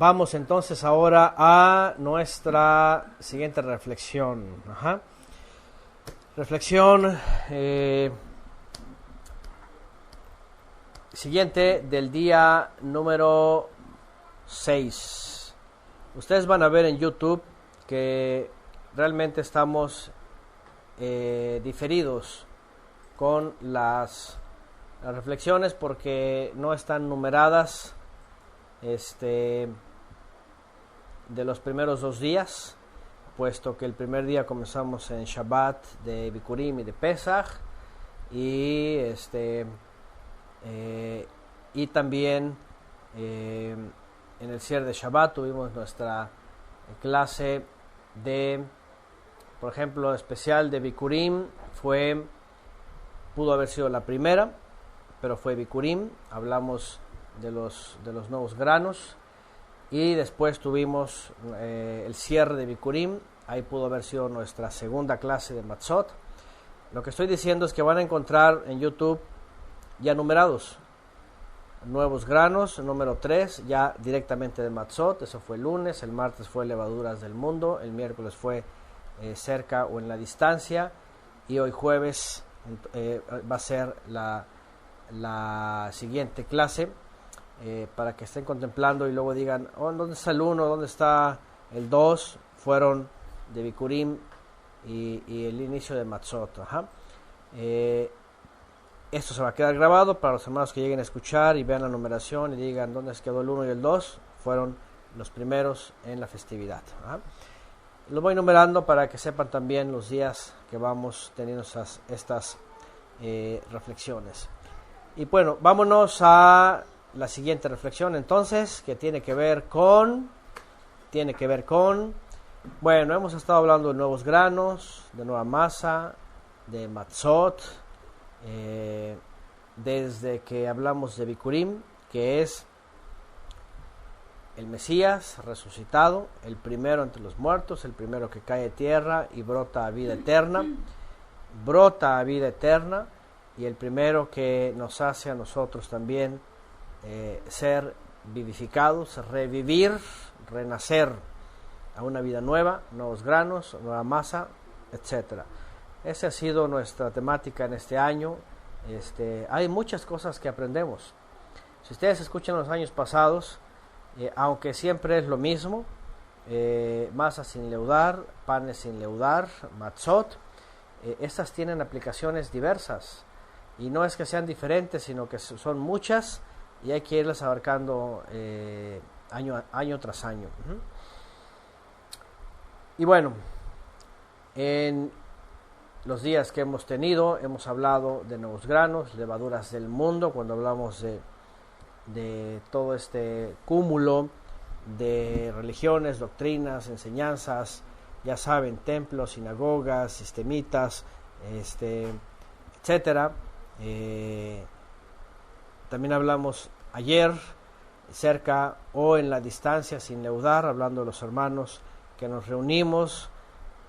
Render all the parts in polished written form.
Vamos entonces ahora a nuestra siguiente reflexión. Reflexión siguiente del día número 6. Ustedes van a ver en YouTube que realmente estamos diferidos con las reflexiones porque no están numeradas de los primeros 2 días, puesto que el primer día comenzamos en Shabbat de Bikurim y de Pesach y y también en el cierre de Shabbat tuvimos nuestra clase de, por ejemplo, especial de Bikurim. Pudo haber sido la primera, pero fue Bikurim. Hablamos de los nuevos granos y después tuvimos el cierre de Bikurim. Ahí pudo haber sido nuestra segunda clase de Matzot. Lo que estoy diciendo es que van a encontrar en YouTube ya numerados nuevos granos, número 3 ya directamente de Matzot. Eso fue el lunes, el martes fue levaduras del mundo, el miércoles fue cerca o en la distancia, y hoy jueves va a ser la siguiente clase, para que estén contemplando y luego digan, ¿dónde está el 1? ¿Dónde está el 2? Fueron de Bikurim y el inicio de Matzot. Esto se va a quedar grabado para los hermanos que lleguen a escuchar y vean la numeración y digan dónde se quedó el 1 y el 2. Fueron los primeros en la festividad. Los voy numerando para que sepan también los días que vamos teniendo estas reflexiones. Y bueno, vámonos a la siguiente reflexión entonces, que tiene que ver con, bueno, hemos estado hablando de nuevos granos, de nueva masa, de Matzot, desde que hablamos de Bikurim, que es el Mesías resucitado, el primero entre los muertos, el primero que cae de tierra y brota a vida eterna, y el primero que nos hace a nosotros también ser vivificados, revivir, renacer a una vida nueva, nuevos granos, nueva masa, etcétera. Esa ha sido nuestra temática en este año. Hay muchas cosas que aprendemos. Si ustedes escuchan los años pasados, aunque siempre es lo mismo, masa sin leudar, panes sin leudar, matzot, estas tienen aplicaciones diversas. Y no es que sean diferentes, sino que son muchas y hay que irlas abarcando año tras año. Y bueno, en los días que hemos tenido, hemos hablado de nuevos granos, levaduras del mundo, cuando hablamos de todo este cúmulo de religiones, doctrinas, enseñanzas, ya saben, templos, sinagogas, sistemitas, etcétera. También hablamos ayer cerca o en la distancia sin leudar, hablando de los hermanos que nos reunimos,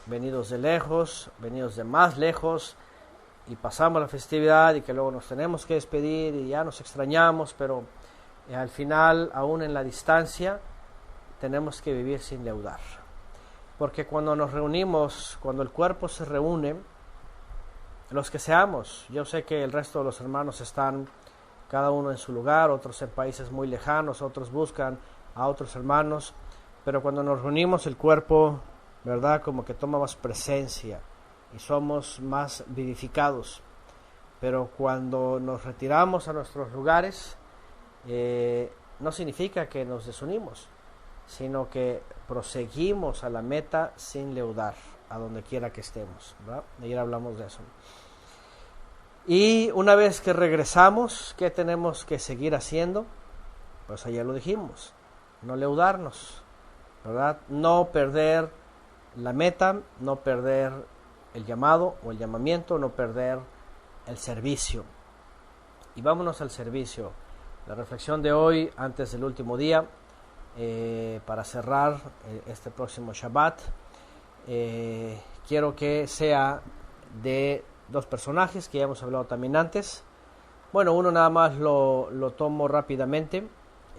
venidos de lejos, venidos de más lejos, y pasamos la festividad y que luego nos tenemos que despedir y ya nos extrañamos, pero al final, aún en la distancia, tenemos que vivir sin leudar. Porque cuando nos reunimos, cuando el cuerpo se reúne, los que seamos, yo sé que el resto de los hermanos están cada uno en su lugar, otros en países muy lejanos, otros buscan a otros hermanos, pero cuando nos reunimos el cuerpo, ¿verdad?, como que toma más presencia y somos más vivificados. Pero cuando nos retiramos a nuestros lugares, no significa que nos desunimos, sino que proseguimos a la meta sin leudar, a donde quiera que estemos, ¿verdad? Ayer hablamos de eso. Y una vez que regresamos, ¿qué tenemos que seguir haciendo? Pues ayer lo dijimos, no leudarnos, ¿verdad? No perder la meta, no perder el llamado o el llamamiento, no perder el servicio. Y vámonos al servicio. La reflexión de hoy, antes del último día, para cerrar este próximo Shabbat, quiero que sea de 2 personajes que ya hemos hablado también antes. Bueno, uno nada más lo tomo rápidamente.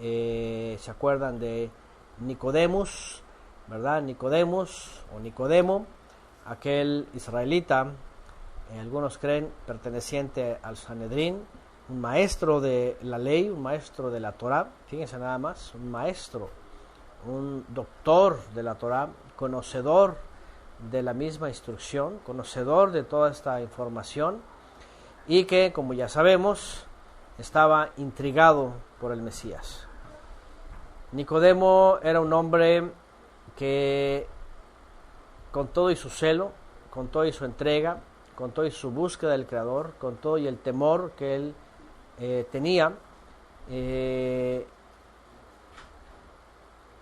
¿Se acuerdan de Nicodemus, ¿verdad? Nicodemus o Nicodemo, aquel israelita, algunos creen perteneciente al Sanedrín, un maestro de la ley, un maestro de la Torá, fíjense nada más, un maestro, un doctor de la Torá, conocedor de la misma instrucción, conocedor de toda esta información, y que, como ya sabemos, estaba intrigado por el Mesías. Nicodemo era un hombre que, con todo y su celo, con todo y su entrega, con todo y su búsqueda del Creador, con todo y el temor que él tenía,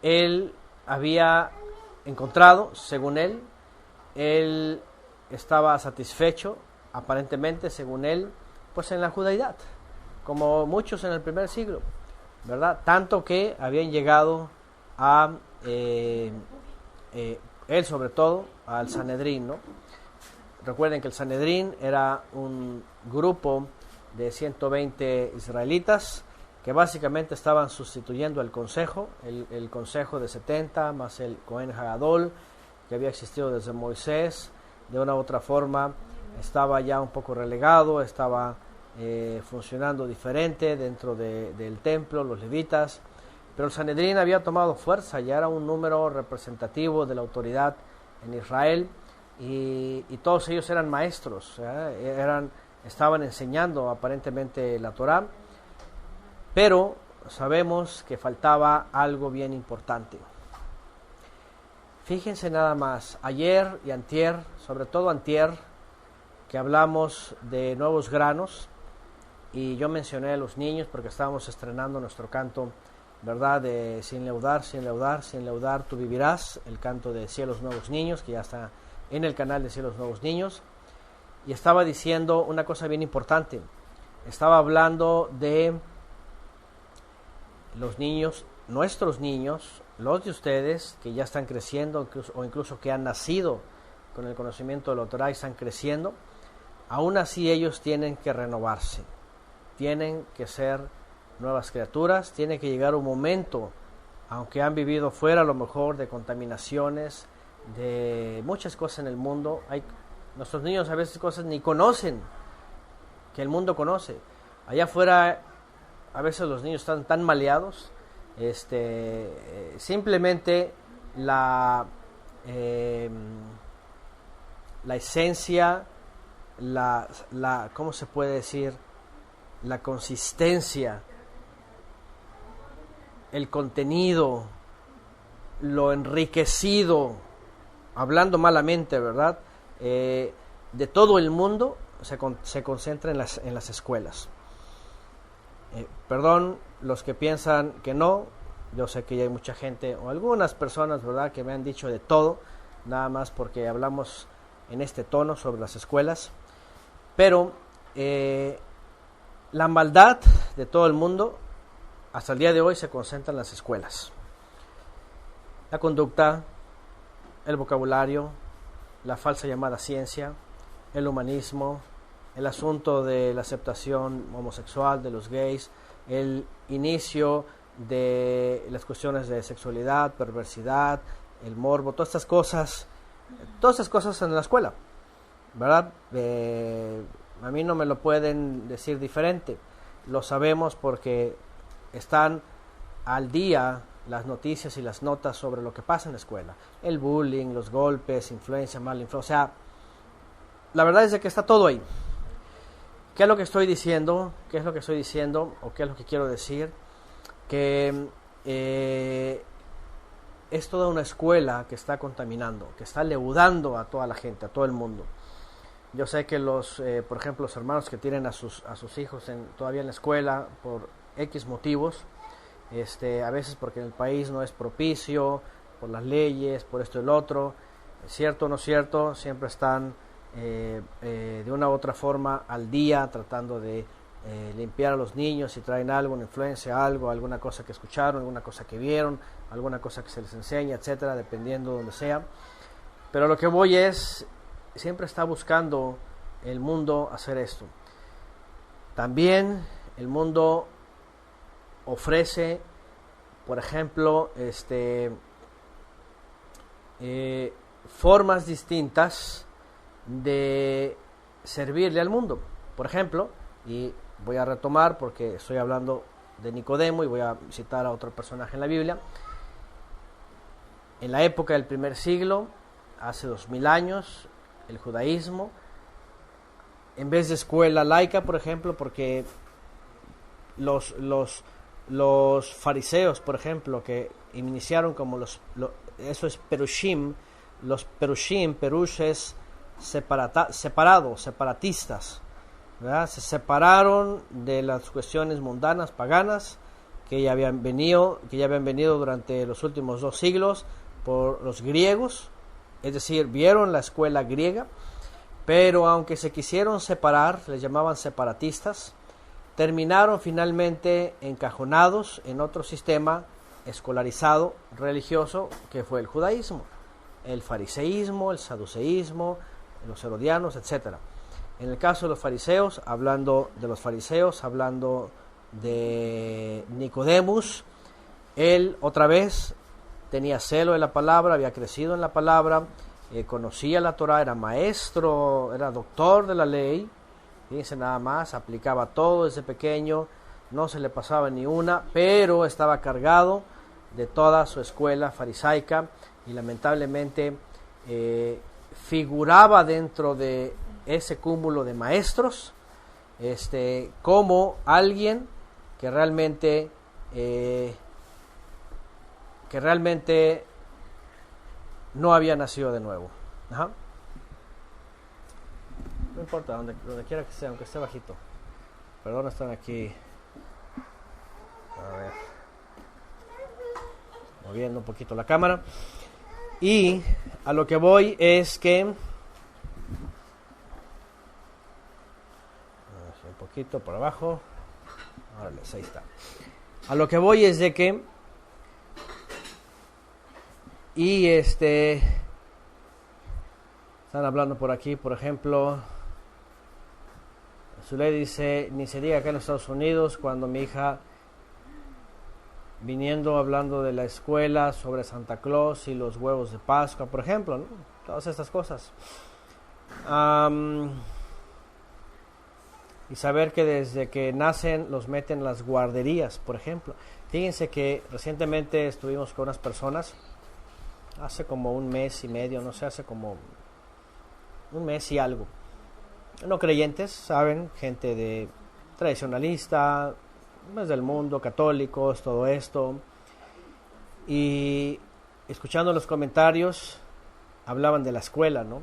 él había encontrado, según él estaba satisfecho, aparentemente, según él, pues en la judaidad, como muchos en el primer siglo, ¿verdad? Tanto que habían llegado a él, sobre todo, al Sanedrín, ¿no? Recuerden que el Sanedrín era un grupo de 120 israelitas que básicamente estaban sustituyendo el consejo, el consejo de 70 más el Cohen Hagadol, que había existido desde Moisés. De una u otra forma estaba ya un poco relegado, estaba funcionando diferente dentro del templo, los levitas, pero el Sanedrín había tomado fuerza, ya era un número representativo de la autoridad en Israel, y todos ellos eran maestros, estaban enseñando aparentemente la Torá, pero sabemos que faltaba algo bien importante. Fíjense nada más, ayer y antier, sobre todo antier, que hablamos de nuevos granos, y yo mencioné a los niños porque estábamos estrenando nuestro canto, ¿verdad? De sin leudar, sin leudar, sin leudar, tú vivirás, el canto de Cielos Nuevos Niños, que ya está en el canal de Cielos Nuevos Niños, y estaba diciendo una cosa bien importante. Estaba hablando de los niños, nuestros niños, los de ustedes que ya están creciendo o incluso que han nacido con el conocimiento de la Torá y están creciendo. Aún así ellos tienen que renovarse, tienen que ser nuevas criaturas, tiene que llegar un momento, aunque han vivido fuera a lo mejor de contaminaciones, de muchas cosas en el mundo. Nuestros niños a veces cosas ni conocen, que el mundo conoce. Allá afuera a veces los niños están tan maleados, simplemente la esencia, ¿cómo se puede decir? La consistencia, el contenido, lo enriquecido, hablando malamente, ¿verdad? De todo el mundo se concentra en las escuelas. Perdón los que piensan que no, yo sé que ya hay mucha gente o algunas personas, ¿verdad?, que me han dicho de todo, nada más porque hablamos en este tono sobre las escuelas, pero la maldad de todo el mundo hasta el día de hoy se concentra en las escuelas. La conducta, el vocabulario, la falsa llamada ciencia, el humanismo, el asunto de la aceptación homosexual de los gays, el inicio de las cuestiones de sexualidad, perversidad, el morbo, todas estas cosas en la escuela, ¿verdad? A mí no me lo pueden decir diferente, lo sabemos porque están al día las noticias y las notas sobre lo que pasa en la escuela, el bullying, los golpes, influencia, mala influencia, o sea, la verdad es de que está todo ahí. ¿Qué es lo que estoy diciendo? ¿Qué es lo que estoy diciendo? ¿O qué es lo que quiero decir? Que es toda una escuela que está contaminando, que está leudando a toda la gente, a todo el mundo. Yo sé que por ejemplo, los hermanos que tienen a sus hijos todavía en la escuela por X motivos, a veces porque en el país no es propicio, por las leyes, por esto y lo otro, cierto o no cierto, siempre están de una u otra forma al día tratando de limpiar a los niños si traen algo, una influencia, alguna cosa que escucharon, alguna cosa que vieron, alguna cosa que se les enseña, etcétera, dependiendo de donde sea. Pero lo que voy es, siempre está buscando el mundo hacer esto. También el mundo ofrece por ejemplo, formas distintas de servirle al mundo. Por ejemplo, y voy a retomar porque estoy hablando de Nicodemo y voy a citar a otro personaje en la Biblia. En la época del primer siglo, hace 2000 años, el judaísmo, en vez de escuela laica, por ejemplo, porque los fariseos, por ejemplo, que iniciaron como eso es perushim, los perushim, perush es separatistas, ¿verdad? Se separaron de las cuestiones mundanas, paganas, que ya habían venido durante los últimos 2 siglos por los griegos, es decir, vieron la escuela griega, pero aunque se quisieron separar, les llamaban separatistas, terminaron finalmente encajonados en otro sistema escolarizado religioso que fue el judaísmo, el fariseísmo, el saduceísmo, los herodianos, etc. En el caso de los fariseos, hablando de Nicodemus, él otra vez tenía celo de la palabra, había crecido en la palabra, conocía la Torah, era maestro, era doctor de la ley, fíjense nada más, aplicaba todo desde pequeño, no se le pasaba ni una, pero estaba cargado de toda su escuela farisaica y lamentablemente figuraba dentro de ese cúmulo de maestros como alguien que realmente no había nacido de nuevo. Ajá. No importa, donde quiera que sea, aunque esté bajito. Perdón, están aquí. A ver. Moviendo un poquito la cámara. Y a lo que voy es que... un poquito por abajo. Órale, ahí está. A lo que voy es de que... Y están hablando por aquí, por ejemplo... Zuley dice, ni se diga acá en Estados Unidos, cuando mi hija, viniendo hablando de la escuela sobre Santa Claus y los huevos de Pascua, por ejemplo, ¿no? Todas estas cosas. Y saber que desde que nacen los meten en las guarderías, por ejemplo. Fíjense que recientemente estuvimos con unas personas, hace como 1 mes y medio, no sé, hace como 1 mes y algo. No creyentes, saben, gente de tradicionalista, más del mundo, católicos, todo esto. Y escuchando los comentarios, hablaban de la escuela, ¿no?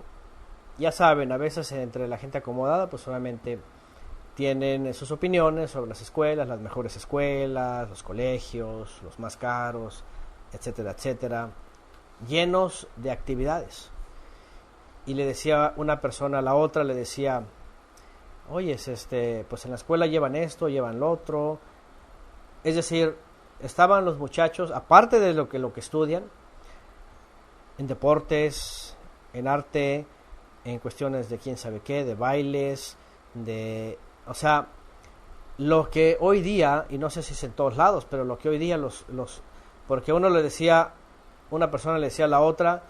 Ya saben, a veces entre la gente acomodada, pues solamente tienen sus opiniones sobre las escuelas, las mejores escuelas, los colegios, los más caros, etcétera, etcétera, llenos de actividades. Y le decía una persona a la otra, le decía, oye, pues en la escuela llevan esto, llevan lo otro. Es decir, estaban los muchachos, aparte de lo que estudian, en deportes, en arte, en cuestiones de quién sabe qué, de bailes, o sea, lo que hoy día, y no sé si es en todos lados, pero lo que hoy día porque una persona le decía a la otra,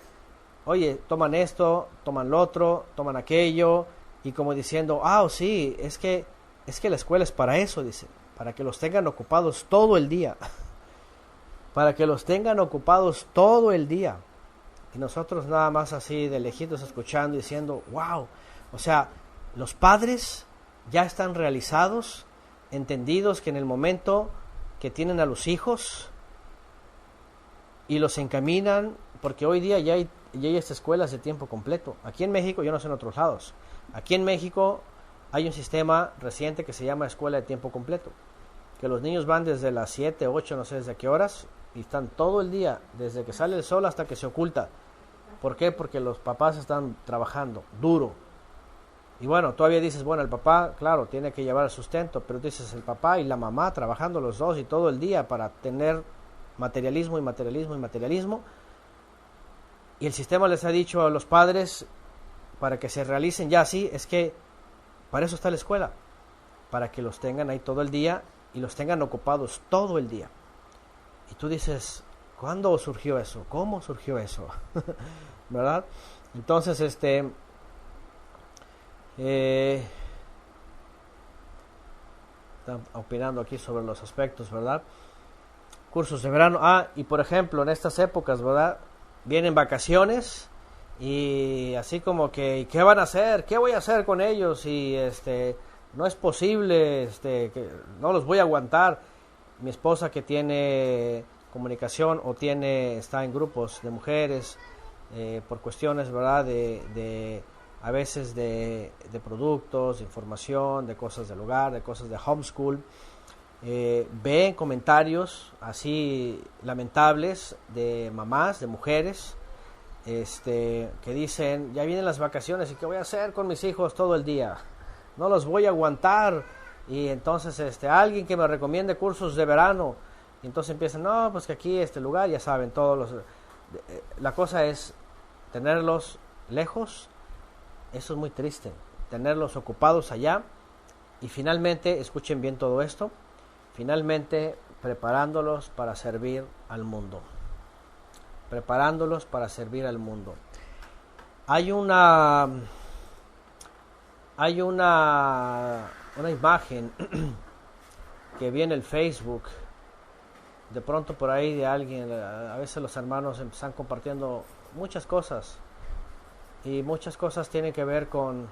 oye, toman esto, toman lo otro, toman aquello, y como diciendo, sí, es que la escuela es para eso, dice, para que los tengan ocupados todo el día, para que los tengan ocupados todo el día, y nosotros nada más así de lejitos escuchando, diciendo, wow, o sea, los padres ya están realizados, entendidos que en el momento que tienen a los hijos, y los encaminan, porque hoy día ya hay estas escuelas de tiempo completo. Aquí en México, yo no sé en otros lados, aquí en México hay un sistema reciente que se llama escuela de tiempo completo, que los niños van desde las 7, 8, no sé desde qué horas, y están todo el día, desde que sale el sol hasta que se oculta. ¿Por qué? Porque los papás están trabajando duro. Y bueno, todavía dices, bueno, el papá, claro, tiene que llevar el sustento, pero dices, el papá y la mamá trabajando los dos y todo el día para tener materialismo y materialismo y materialismo. Y el sistema les ha dicho a los padres, para que se realicen ya así, es que para eso está la escuela, para que los tengan ahí todo el día y los tengan ocupados todo el día. Y tú dices, ¿cuándo surgió eso? ¿Cómo surgió eso? ¿Verdad? Entonces, están opinando aquí sobre los aspectos, ¿verdad? Cursos de verano. Y por ejemplo, en estas épocas, ¿verdad? Vienen vacaciones y así como que, ¿qué van a hacer? ¿Qué voy a hacer con ellos? Y no es posible, que no los voy a aguantar. Mi esposa, que tiene comunicación o está en grupos de mujeres, por cuestiones, ¿verdad? A veces de productos, de información, de cosas del hogar, de cosas de homeschool. Ve comentarios así lamentables de mamás, de mujeres, que dicen, ya vienen las vacaciones y ¿qué voy a hacer con mis hijos todo el día? No los voy a aguantar. Y entonces alguien que me recomiende cursos de verano. Y entonces empiezan, no, pues que aquí este lugar, ya saben, la cosa es tenerlos lejos. Eso es muy triste, tenerlos ocupados allá. Y finalmente, escuchen bien todo esto, finalmente preparándolos para servir al mundo. Preparándolos para servir al mundo. Hay una imagen que vi en el Facebook, de pronto por ahí de alguien. A veces los hermanos están compartiendo muchas cosas, y muchas cosas tienen que ver con,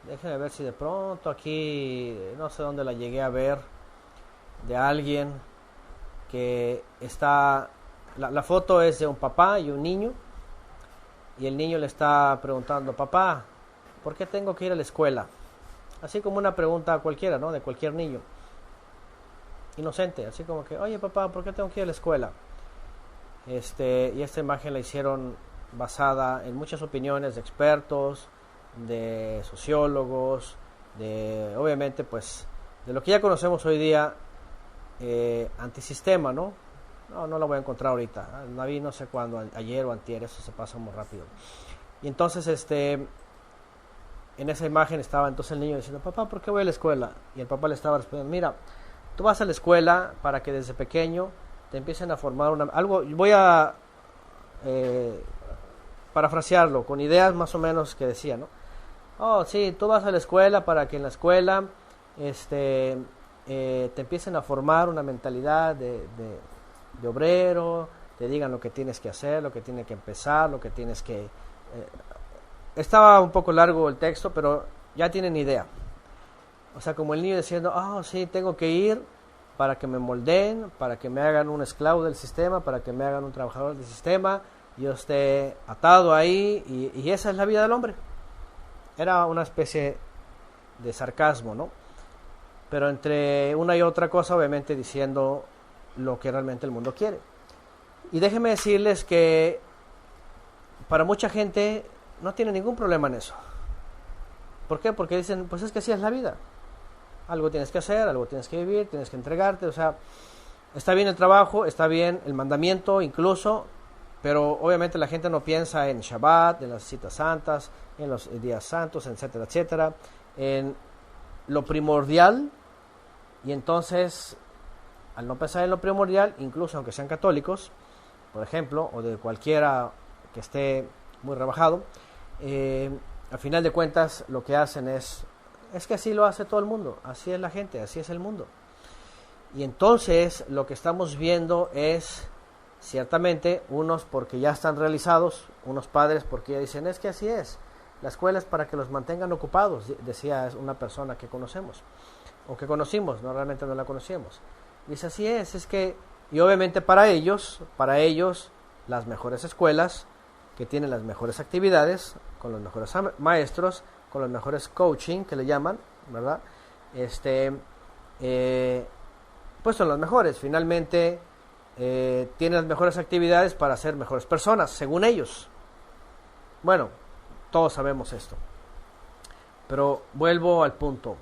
déjenme ver si de pronto aquí, no sé dónde la llegué a ver, de alguien que está, la foto es de un papá y un niño, y el niño le está preguntando, papá, ¿por qué tengo que ir a la escuela? Así como una pregunta cualquiera, ¿no? De cualquier niño. Inocente, así como que, oye papá, ¿por qué tengo que ir a la escuela? Y esta imagen la hicieron basada en muchas opiniones de expertos, de sociólogos, obviamente pues, de lo que ya conocemos hoy día, antisistema, ¿no? No la voy a encontrar ahorita. La vi no sé cuándo, ayer o antier, eso se pasa muy rápido. Y entonces, en esa imagen estaba entonces el niño diciendo, papá, ¿por qué voy a la escuela? Y el papá le estaba respondiendo, mira, tú vas a la escuela para que desde pequeño te empiecen a formar algo. Voy a parafrasearlo con ideas más o menos que decía, ¿no? Oh, sí, tú vas a la escuela para que en la escuela te empiecen a formar una mentalidad de obrero, te digan lo que tienes que hacer, lo que tienes que empezar, lo que tienes que... estaba un poco largo el texto, pero ya tienen idea. O sea, como el niño diciendo, sí, tengo que ir para que me moldeen, para que me hagan un esclavo del sistema, para que me hagan un trabajador del sistema, yo esté atado ahí, y esa es la vida del hombre. Era una especie de sarcasmo, ¿no? Pero entre una y otra cosa, obviamente diciendo lo que realmente el mundo quiere. Y déjenme decirles que para mucha gente no tiene ningún problema en eso. ¿Por qué? Porque dicen, pues es que así es la vida. Algo tienes que hacer, algo tienes que vivir, tienes que entregarte. O sea, está bien el trabajo, está bien el mandamiento incluso, pero obviamente la gente no piensa en Shabbat, en las citas santas, en los días santos, etcétera, etcétera, en lo primordial. Y entonces, al no pensar en lo primordial, incluso aunque sean católicos, por ejemplo, o de cualquiera que esté muy rebajado, al final de cuentas lo que hacen es que así lo hace todo el mundo, así es la gente, así es el mundo. Y entonces lo que estamos viendo es, ciertamente, unos porque ya están realizados, unos padres porque ya dicen, es que así es, la escuela es para que los mantengan ocupados, decía una persona que conocemos, o que conocimos, no, realmente no la conocíamos. Dice, así es que, y obviamente para ellos, las mejores escuelas, que tienen las mejores actividades, con los mejores maestros, con los mejores coaching, que le llaman, ¿verdad? Pues son las mejores, finalmente tienen las mejores actividades para ser mejores personas, según ellos. Bueno, todos sabemos esto. Pero vuelvo al punto.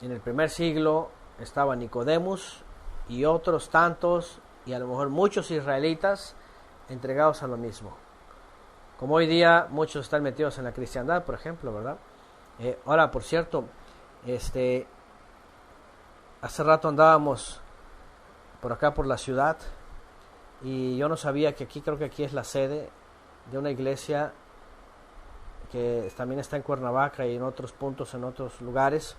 En el primer siglo estaba Nicodemus y otros tantos, y a lo mejor muchos israelitas, entregados a lo mismo. Como hoy día muchos están metidos en la cristiandad, por ejemplo, ¿verdad? Ahora, por cierto, hace rato andábamos por acá por la ciudad, y yo no sabía que aquí, creo que aquí es la sede de una iglesia que también está en Cuernavaca y en otros puntos, en otros lugares,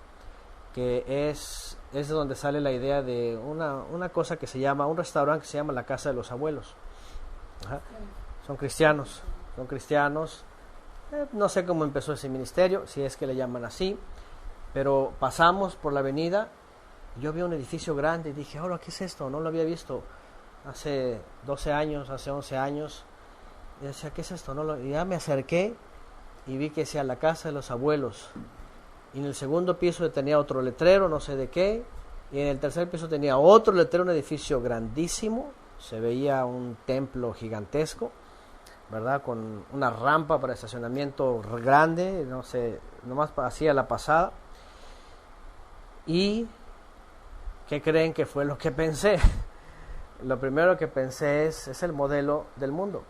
que es de donde sale la idea de una cosa que se llama, un restaurante que se llama la Casa de los Abuelos. Ajá. Son cristianos. No sé cómo empezó ese ministerio, si es que le llaman así, pero pasamos por la avenida, yo vi un edificio grande y dije, ahora, ¿qué es esto? No lo había visto hace 12 años, hace 11 años, y decía, ¿qué es esto? Y ya me acerqué y vi que decía la Casa de los Abuelos, y en el segundo piso tenía otro letrero, no sé de qué, y en el tercer piso tenía otro letrero, un edificio grandísimo, se veía un templo gigantesco, ¿verdad? Con una rampa para estacionamiento grande, no sé, nomás hacía la pasada. ¿Y qué creen que fue lo que pensé? Lo primero que pensé es el modelo del mundo.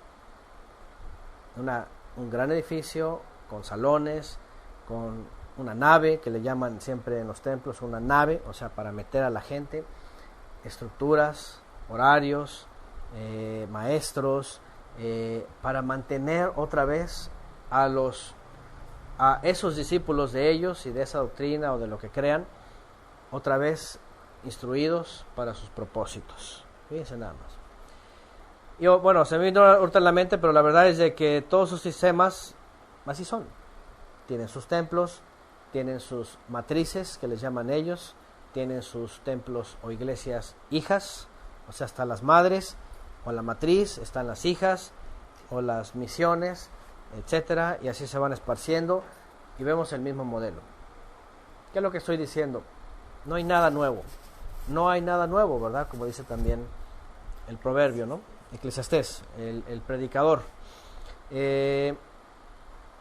Un gran edificio con salones, con una nave, que le llaman siempre en los templos una nave, o sea, para meter a la gente, estructuras, horarios, maestros, para mantener otra vez a esos discípulos de ellos y de esa doctrina o de lo que crean, otra vez instruidos para sus propósitos. Fíjense nada más. Bueno, se me vino ahorita en la mente, pero la verdad es de que todos sus sistemas así son. Tienen sus templos, tienen sus matrices, que les llaman ellos, tienen sus templos o iglesias hijas, o sea, hasta las madres, o la matriz, están las hijas, o las misiones, etcétera, y así se van esparciendo, y vemos el mismo modelo. ¿Qué es lo que estoy diciendo? No hay nada nuevo, ¿verdad? Como dice también el proverbio, ¿no? Eclesiastés, el predicador.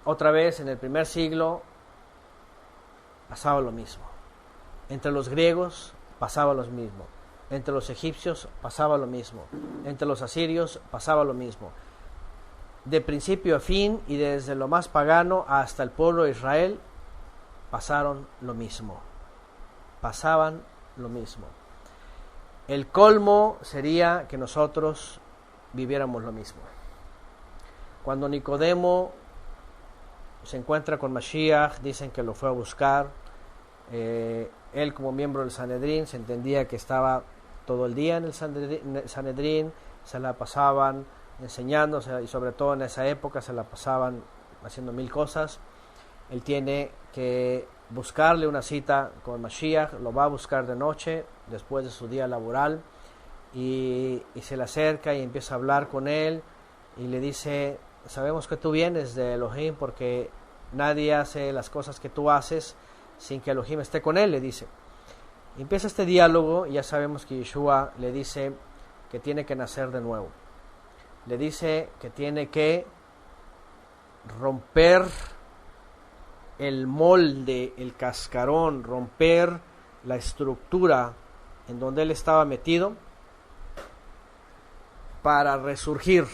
Otra vez, en el primer siglo, pasaba lo mismo. Entre los griegos pasaba lo mismo. Entre los egipcios pasaba lo mismo. Entre los asirios pasaba lo mismo. De principio a fin y desde lo más pagano hasta el pueblo de Israel pasaban lo mismo. El colmo sería que nosotros viviéramos lo mismo. Cuando Nicodemo se encuentra con Mashiach, dicen que lo fue a buscar. Él, como miembro del Sanedrín, se entendía que estaba todo el día en el Sanedrín, se la pasaban enseñando, y sobre todo en esa época se la pasaban haciendo mil cosas. Él tiene que buscarle una cita con Mashiach, lo va a buscar de noche, después de su día laboral, y se le acerca y empieza a hablar con él, y le dice, sabemos que tú vienes de Elohim porque nadie hace las cosas que tú haces sin que Elohim esté con él, le dice. Y empieza este diálogo, y ya sabemos que Yeshua le dice que tiene que nacer de nuevo. Le dice que tiene que romper el molde, el cascarón, romper la estructura en donde él estaba metido para resurgir,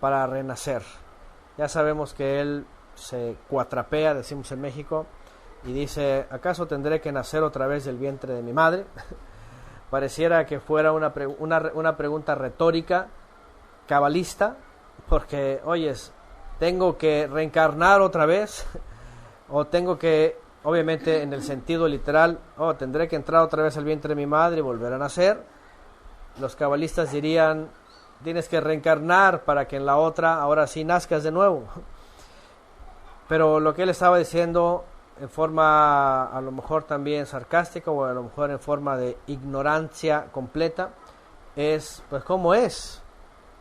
para renacer. Ya sabemos que él se cuatrapea, decimos en México, y dice, ¿acaso tendré que nacer otra vez del vientre de mi madre? Pareciera que fuera una pregunta retórica, cabalista, porque, oyes, ¿tengo que reencarnar otra vez? O tengo que, obviamente en el sentido literal, tendré que entrar otra vez al vientre de mi madre y volver a nacer. Los cabalistas dirían, tienes que reencarnar para que en la otra, ahora sí, nazcas de nuevo. Pero lo que él estaba diciendo en forma a lo mejor también sarcástica o a lo mejor en forma de ignorancia completa es, pues, ¿cómo es?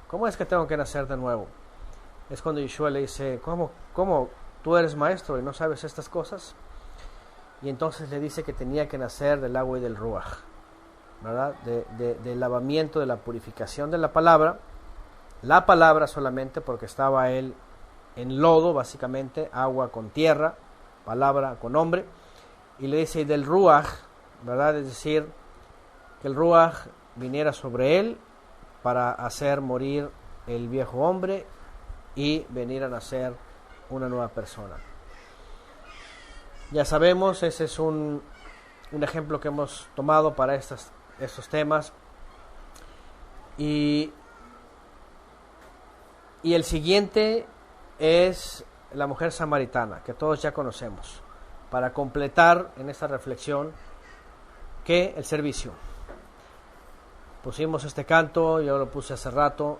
¿Cómo es que tengo que nacer de nuevo? Es cuando Yeshua le dice, ¿cómo tú eres maestro y no sabes estas cosas? Y entonces le dice que tenía que nacer del agua y del ruaj, ¿verdad? Del lavamiento, de la purificación de la palabra solamente, porque estaba él en lodo, básicamente, agua con tierra, palabra con hombre, y le dice, y del ruaj, ¿verdad? Es decir, que el ruaj viniera sobre él para hacer morir el viejo hombre y venir a nacer una nueva persona. Ya sabemos, ese es un ejemplo que hemos tomado para estos temas. Y el siguiente es la mujer samaritana, que todos ya conocemos, para completar en esta reflexión que el servicio. Pusimos este canto, yo lo puse hace rato,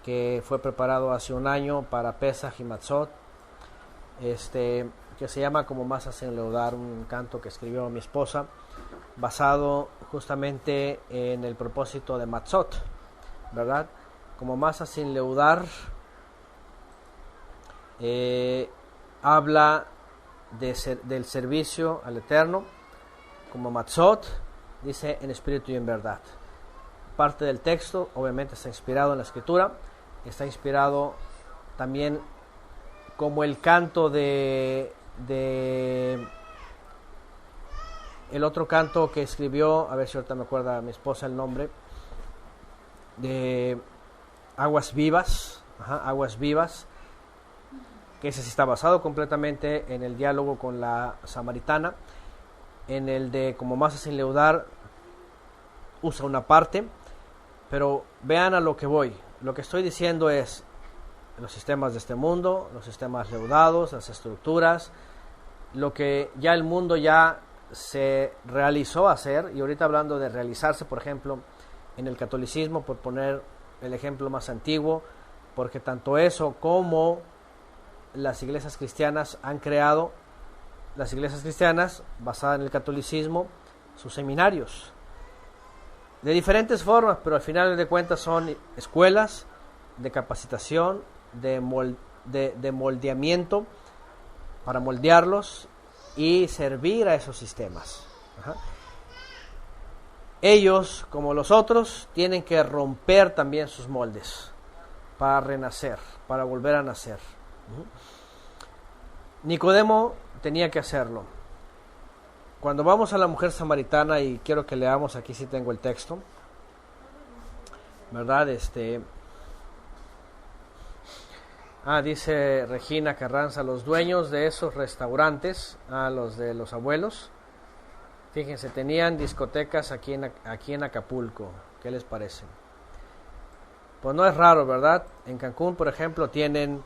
que fue preparado hace un año para Pesaj y Matzot, que se llama Como masas sin leudar, un canto que escribió mi esposa, basado justamente en el propósito de Matzot, ¿verdad? Como masas sin leudar, habla del servicio al Eterno. Como Matzot, dice en espíritu y en verdad. Parte del texto obviamente está inspirado en la escritura, está inspirado también como el canto de el otro canto que escribió, a ver si ahorita me acuerda mi esposa el nombre, de Aguas Vivas, Aguas Vivas, que ese sí está basado completamente en el diálogo con la samaritana. En el de Como masas sin leudar usa una parte, pero vean a lo que voy. Lo que estoy diciendo es los sistemas de este mundo, los sistemas leudados, las estructuras, lo que ya el mundo ya se realizó hacer, y ahorita hablando de realizarse, por ejemplo, en el catolicismo, por poner el ejemplo más antiguo, porque tanto eso como las iglesias cristianas han creado, las iglesias cristianas basadas en el catolicismo, sus seminarios de diferentes formas, pero al final de cuentas son escuelas de capacitación, de moldeamiento, para moldearlos y servir a esos sistemas. Ellos, como los otros, tienen que romper también sus moldes para renacer, para volver a nacer. Nicodemo tenía que hacerlo. Cuando vamos a la mujer samaritana, y quiero que leamos, aquí sí tengo el texto, ¿verdad? Dice Regina Carranza, los dueños de esos restaurantes, los de los abuelos, fíjense, tenían discotecas aquí en Acapulco. ¿Qué les parece? Pues no es raro, ¿verdad? En Cancún, por ejemplo, tienen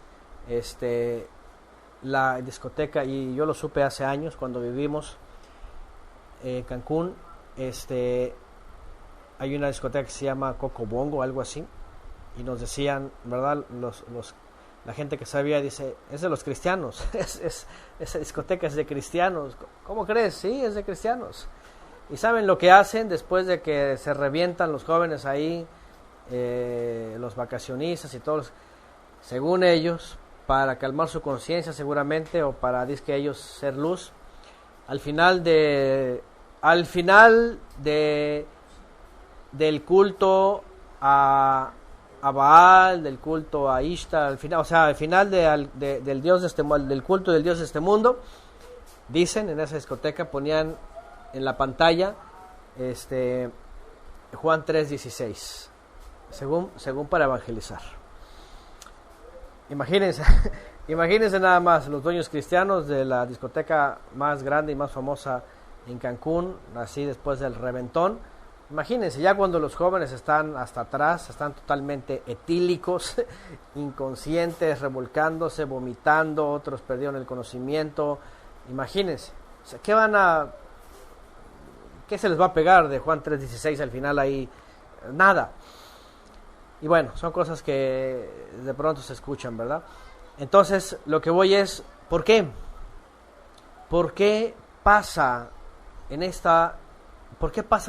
la discoteca, y yo lo supe hace años cuando vivimos en Cancún. Hay una discoteca que se llama Cocobongo, algo así, y nos decían, ¿verdad? La gente que sabía dice, es de los cristianos, esa discoteca es de cristianos. ¿Cómo crees? Sí, es de cristianos. ¿Y saben lo que hacen después de que se revientan los jóvenes ahí, los vacacionistas y todos, según ellos, para calmar su conciencia seguramente, o para, dizque ellos, ser luz? Al final del culto a Baal, del culto a Ishtar, al final del dios de del culto del dios de este mundo, dicen, en esa discoteca ponían en la pantalla Juan 3:16, según para evangelizar. Imagínense nada más, los dueños cristianos de la discoteca más grande y más famosa en Cancún, así después del reventón. Imagínense, ya cuando los jóvenes están hasta atrás, están totalmente etílicos, inconscientes, revolcándose, vomitando, otros perdieron el conocimiento. Imagínense, o sea, ¿qué se les va a pegar de Juan 3:16 al final ahí? Nada. Y bueno, son cosas que de pronto se escuchan, ¿verdad? Entonces, lo que voy es, ¿por qué? ¿Por qué pasan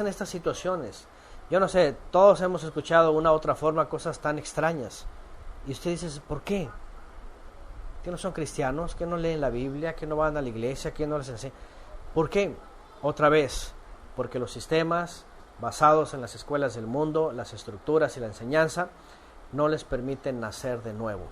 estas situaciones? Yo no sé, todos hemos escuchado de una u otra forma cosas tan extrañas. Y usted dice, ¿por qué? ¿Que no son cristianos? ¿Que no leen la Biblia? ¿Que no van a la iglesia? ¿Que no les enseñan? ¿Por qué? Otra vez, porque los sistemas basados en las escuelas del mundo, las estructuras y la enseñanza, no les permiten nacer de nuevo.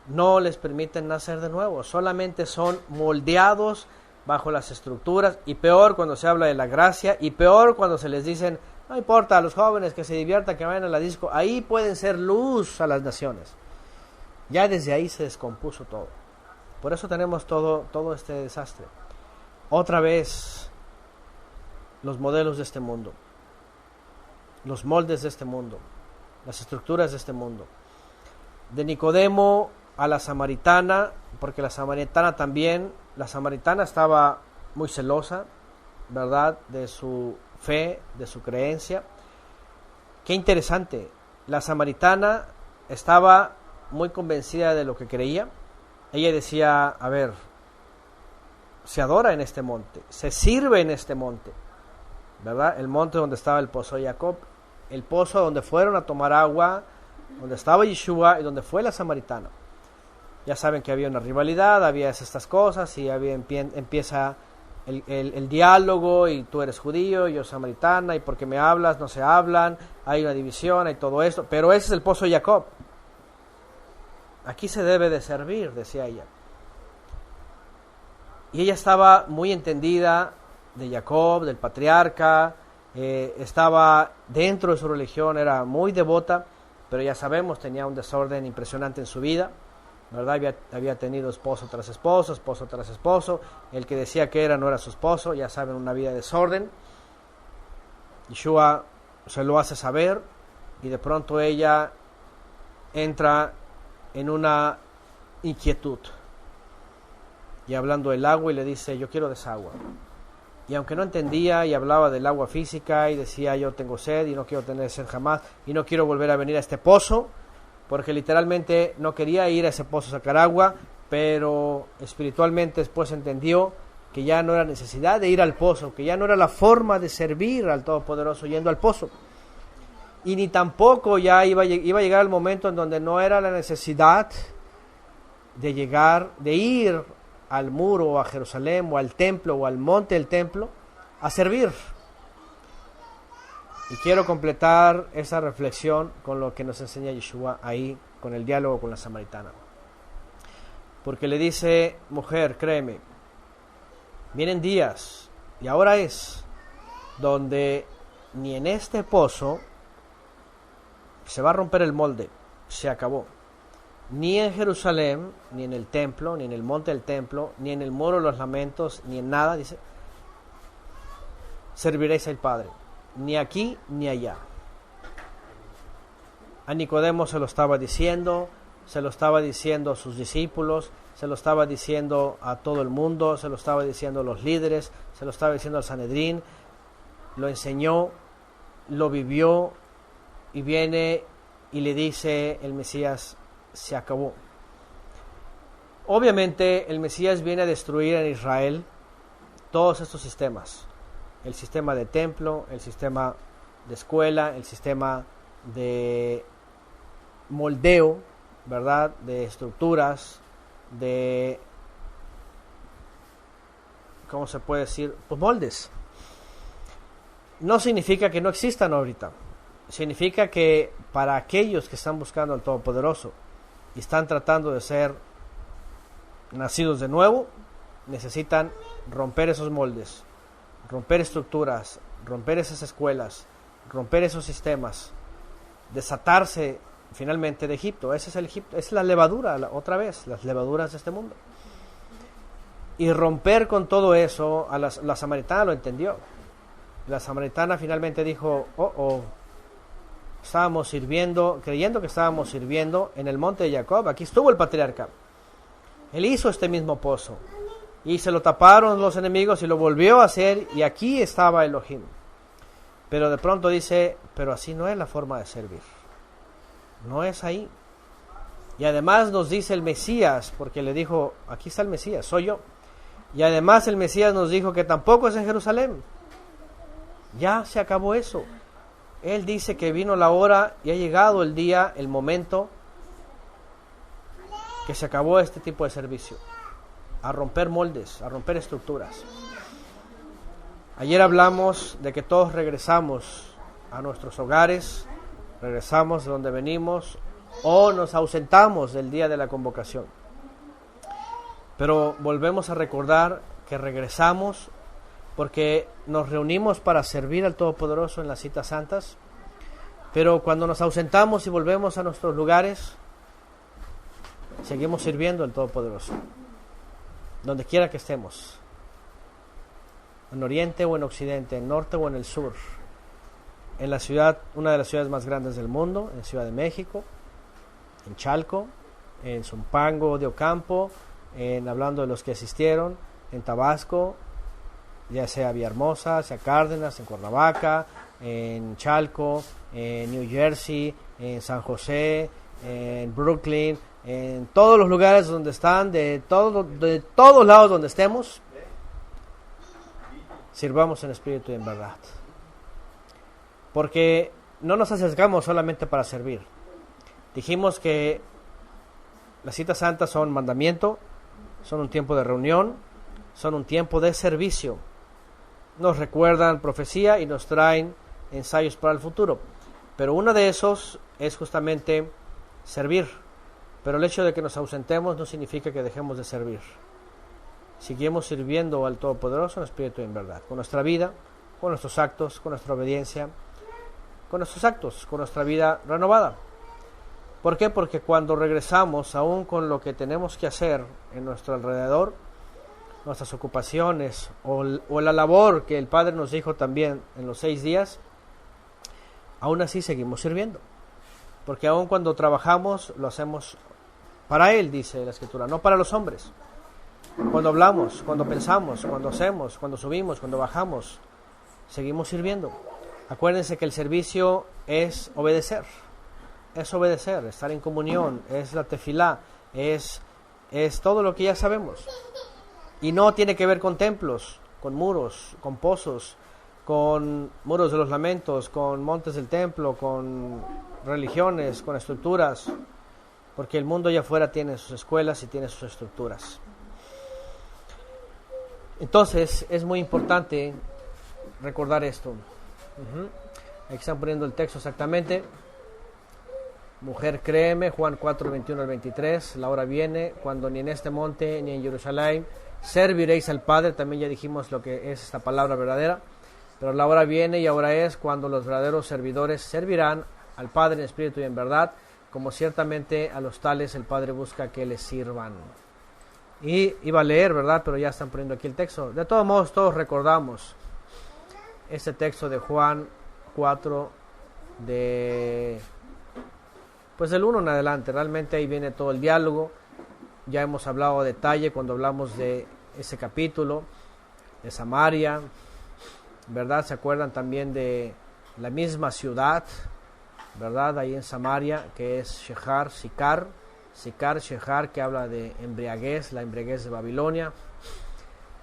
No les permiten nacer de nuevo, solamente son moldeados bajo las estructuras, y peor cuando se habla de la gracia, y peor cuando se les dicen, no importa, a los jóvenes que se diviertan, que vayan a la disco, ahí pueden ser luz a las naciones. Ya desde ahí se descompuso todo. Por eso tenemos todo este desastre. Otra vez, los modelos de este mundo. los moldes de este mundo, las estructuras de este mundo. De Nicodemo a la samaritana, porque la samaritana estaba muy celosa, ¿verdad?, de su fe, de su creencia. Qué interesante, la samaritana estaba muy convencida de lo que creía. Ella decía, a ver, se adora en este monte, se sirve en este monte, ¿verdad? El monte donde estaba el pozo de Jacob, el pozo donde fueron a tomar agua, donde estaba Yeshua y donde fue la samaritana. Ya saben que había una rivalidad, había estas cosas y empieza el diálogo, y tú eres judío, yo samaritana, y porque me hablas, no se hablan, hay una división, hay todo esto, pero ese es el pozo de Jacob. Aquí se debe de servir, decía ella. Y ella estaba muy entendida de Jacob, del patriarca, estaba dentro de su religión, era muy devota, pero ya sabemos, tenía un desorden impresionante en su vida, ¿verdad? Había tenido esposo tras esposo, el que decía que no era su esposo, ya saben, una vida de desorden. Yeshua se lo hace saber, y de pronto ella entra en una inquietud, y hablando del agua, y le dice, yo quiero de esa agua. Y aunque no entendía, y hablaba del agua física, y decía, yo tengo sed, y no quiero tener sed jamás, y no quiero volver a venir a este pozo, porque literalmente no quería ir a ese pozo a sacar agua, pero espiritualmente después entendió que ya no era necesidad de ir al pozo, que ya no era la forma de servir al Todopoderoso yendo al pozo. Y ni tampoco ya iba a llegar el momento en donde no era la necesidad de ir al muro, o a Jerusalén, o al templo, o al monte del templo, a servir. Y quiero completar esa reflexión con lo que nos enseña Yeshua ahí, con el diálogo con la samaritana. Porque le dice, mujer, créeme, vienen días, y ahora es, donde ni en este pozo se va a romper el molde, se acabó. Ni en Jerusalén, ni en el templo, ni en el monte del templo, ni en el muro de los lamentos, ni en nada, dice, serviréis al Padre, ni aquí ni allá. A Nicodemo se lo estaba diciendo a sus discípulos, se lo estaba diciendo a todo el mundo, se lo estaba diciendo a los líderes, se lo estaba diciendo al Sanedrín, lo enseñó, lo vivió, y viene y le dice el Mesías, se acabó. Obviamente el Mesías viene a destruir en Israel todos estos sistemas, el sistema de templo, el sistema de escuela, el sistema de moldeo, ¿verdad?, de estructuras, de, ¿cómo se puede decir?, pues moldes. No significa que no existan ahorita, significa que para aquellos que están buscando al Todopoderoso y están tratando de ser nacidos de nuevo, necesitan romper esos moldes, romper estructuras, romper esas escuelas, romper esos sistemas, desatarse finalmente de Egipto. Ese es el Egipto, es la levadura, otra vez, las levaduras de este mundo. Y romper con todo eso, la samaritana lo entendió. La samaritana finalmente dijo, estábamos sirviendo, creyendo que estábamos sirviendo en el monte de Jacob, aquí estuvo el patriarca. Él hizo este mismo pozo, y se lo taparon los enemigos, y lo volvió a hacer, y aquí estaba Elohim. Pero de pronto dice, pero así no es la forma de servir. No es ahí. Y además nos dice el Mesías, porque le dijo, aquí está el Mesías, soy yo. Y además el Mesías nos dijo que tampoco es en Jerusalén. Ya se acabó eso. Él dice que vino la hora y ha llegado el día, el momento, que se acabó este tipo de servicio. A romper moldes, a romper estructuras. Ayer hablamos de que todos regresamos a nuestros hogares, regresamos de donde venimos, o nos ausentamos del día de la convocación. Pero volvemos a recordar que regresamos porque nos reunimos para servir al Todopoderoso en las citas santas, pero cuando nos ausentamos y volvemos a nuestros lugares, seguimos sirviendo al Todopoderoso, donde quiera que estemos, en Oriente o en Occidente, en Norte o en el Sur, en la ciudad, una de las ciudades más grandes del mundo, en Ciudad de México, en Chalco, en Zumpango de Ocampo, hablando de los que asistieron, en Tabasco, ya sea Villahermosa, sea Cárdenas, en Cuernavaca, en Chalco, en New Jersey, en San José, en Brooklyn, en todos los lugares donde están, de todos lados donde estemos, sirvamos en espíritu y en verdad. Porque no nos acercamos solamente para servir. Dijimos que las citas santas son mandamiento, son un tiempo de reunión, son un tiempo de servicio. Nos recuerdan profecía y nos traen ensayos para el futuro. Pero uno de esos es justamente servir. Pero el hecho de que nos ausentemos no significa que dejemos de servir. Seguimos sirviendo al Todopoderoso en espíritu y en verdad. Con nuestra vida, con nuestros actos, con nuestra obediencia, con nuestros actos, con nuestra vida renovada. ¿Por qué? Porque cuando regresamos, aún con lo que tenemos que hacer en nuestro alrededor, nuestras ocupaciones o la labor que el Padre nos dijo también en los 6 días, aún así seguimos sirviendo. Porque aún cuando trabajamos, lo hacemos para Él, dice la Escritura, no para los hombres. Cuando hablamos, cuando pensamos, cuando hacemos, cuando subimos, cuando bajamos, seguimos sirviendo. Acuérdense que el servicio es obedecer, estar en comunión, es la tefilá, es todo lo que ya sabemos. Y no tiene que ver con templos, con muros, con pozos, con muros de los lamentos, con montes del templo, con religiones, con estructuras, porque el mundo allá afuera tiene sus escuelas y tiene sus estructuras. Entonces es muy importante recordar esto. Aquí están poniendo el texto exactamente. Mujer, créeme, Juan 4, 21 al 23, la hora viene cuando ni en este monte ni en Jerusalén serviréis al Padre. También ya dijimos lo que es esta palabra verdadera. Pero la hora viene y ahora es cuando los verdaderos servidores servirán al Padre en espíritu y en verdad, como ciertamente a los tales el Padre busca que les sirvan. Y iba a leer, ¿verdad? Pero ya están poniendo aquí el texto. De todos modos, todos recordamos este texto de Juan 4, pues del 1 en adelante. Realmente ahí viene todo el diálogo. Ya hemos hablado a detalle cuando hablamos de ese capítulo, de Samaria, ¿verdad? Se acuerdan también de la misma ciudad, ¿verdad? Ahí en Samaria, que es Sicar, que habla de embriaguez, la embriaguez de Babilonia.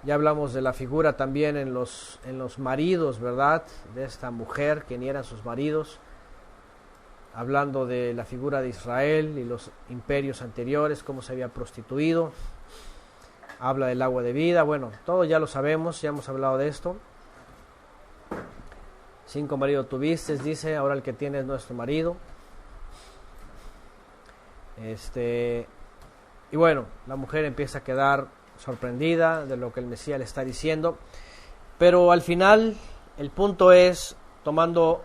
Ya hablamos de la figura también en los maridos, ¿verdad? De esta mujer que ni eran sus maridos. Hablando de la figura de Israel y los imperios anteriores, cómo se había prostituido. Habla del agua de vida. Bueno, todo ya lo sabemos, ya hemos hablado de esto. 5 maridos tuviste, dice, ahora el que tiene es nuestro marido. Y bueno, la mujer empieza a quedar sorprendida de lo que el Mesías le está diciendo. Pero al final, el punto es, tomando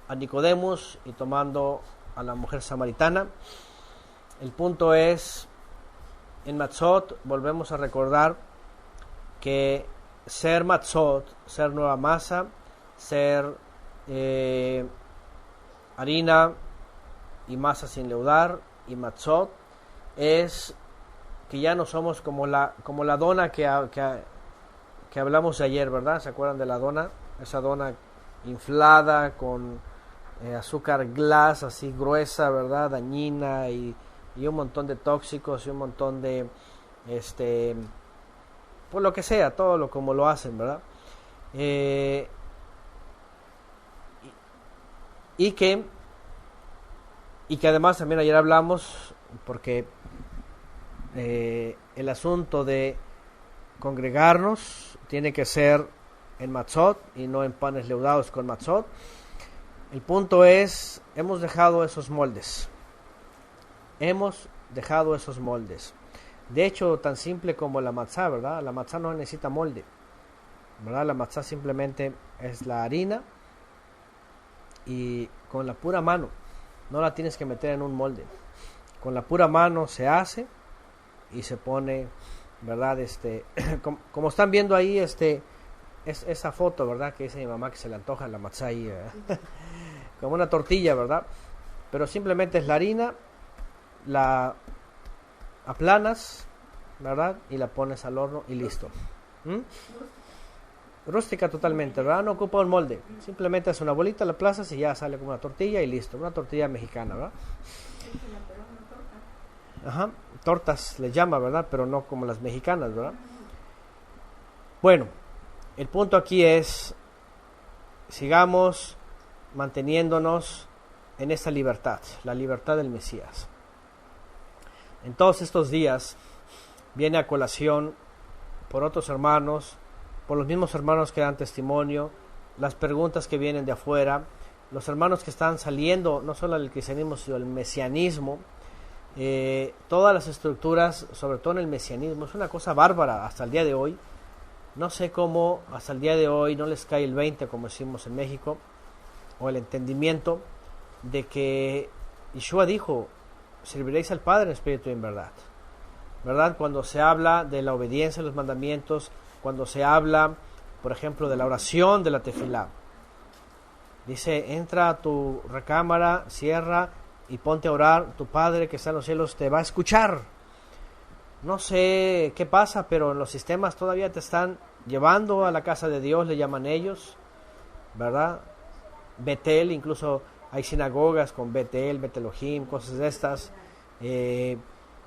a Nicodemus y tomando a la mujer samaritana, el punto es, en Matzot volvemos a recordar que ser Matzot, ser nueva masa, ser harina y masa sin leudar, y Matzot es que ya no somos como la dona que hablamos de ayer, ¿verdad? ¿Se acuerdan de la dona? Esa dona inflada con azúcar glass así gruesa, ¿verdad? Dañina y un montón de tóxicos y un montón de pues lo que sea, todo lo como lo hacen, ¿verdad? Y que además también ayer hablamos, porque el asunto de congregarnos tiene que ser en matzot y no en panes leudados con matzot. El punto es, hemos dejado esos moldes. De hecho, tan simple como la matzá, ¿verdad? La matzá no necesita molde, ¿verdad? La matzá simplemente es la harina y con la pura mano, no la tienes que meter en un molde. Con la pura mano se hace y se pone, ¿verdad? Como están viendo ahí, es esa foto, ¿verdad? Que dice mi mamá que se le antoja la matzá ahí, como una tortilla, ¿verdad? Pero simplemente es la harina, la aplanas, ¿verdad? Y la pones al horno y listo. ¿Mm? Rústica totalmente, ¿verdad? No ocupa un molde. Simplemente es una bolita, la aplastas y ya sale como una tortilla y listo. Una tortilla mexicana, ¿verdad? Ajá, tortas le llama, ¿verdad? Pero no como las mexicanas, ¿verdad? Bueno, el punto aquí es, sigamos manteniéndonos en esta libertad, la libertad del Mesías. En todos estos días viene a colación por otros hermanos, por los mismos hermanos que dan testimonio, las preguntas que vienen de afuera, los hermanos que están saliendo, no solo del cristianismo, sino del mesianismo, todas las estructuras, sobre todo en el mesianismo, es una cosa bárbara hasta el día de hoy. No sé cómo hasta el día de hoy no les cae el 20, como decimos en México, o el entendimiento de que Yeshua dijo, serviréis al Padre en espíritu y en verdad. ¿Verdad? Cuando se habla de la obediencia a los mandamientos, cuando se habla, por ejemplo, de la oración de la tefilá, dice, entra a tu recámara, cierra y ponte a orar, tu Padre que está en los cielos te va a escuchar. No sé qué pasa, pero en los sistemas todavía te están llevando a la casa de Dios, le llaman ellos, ¿verdad? Betel, incluso hay sinagogas con Betel, Betelohim, cosas de estas,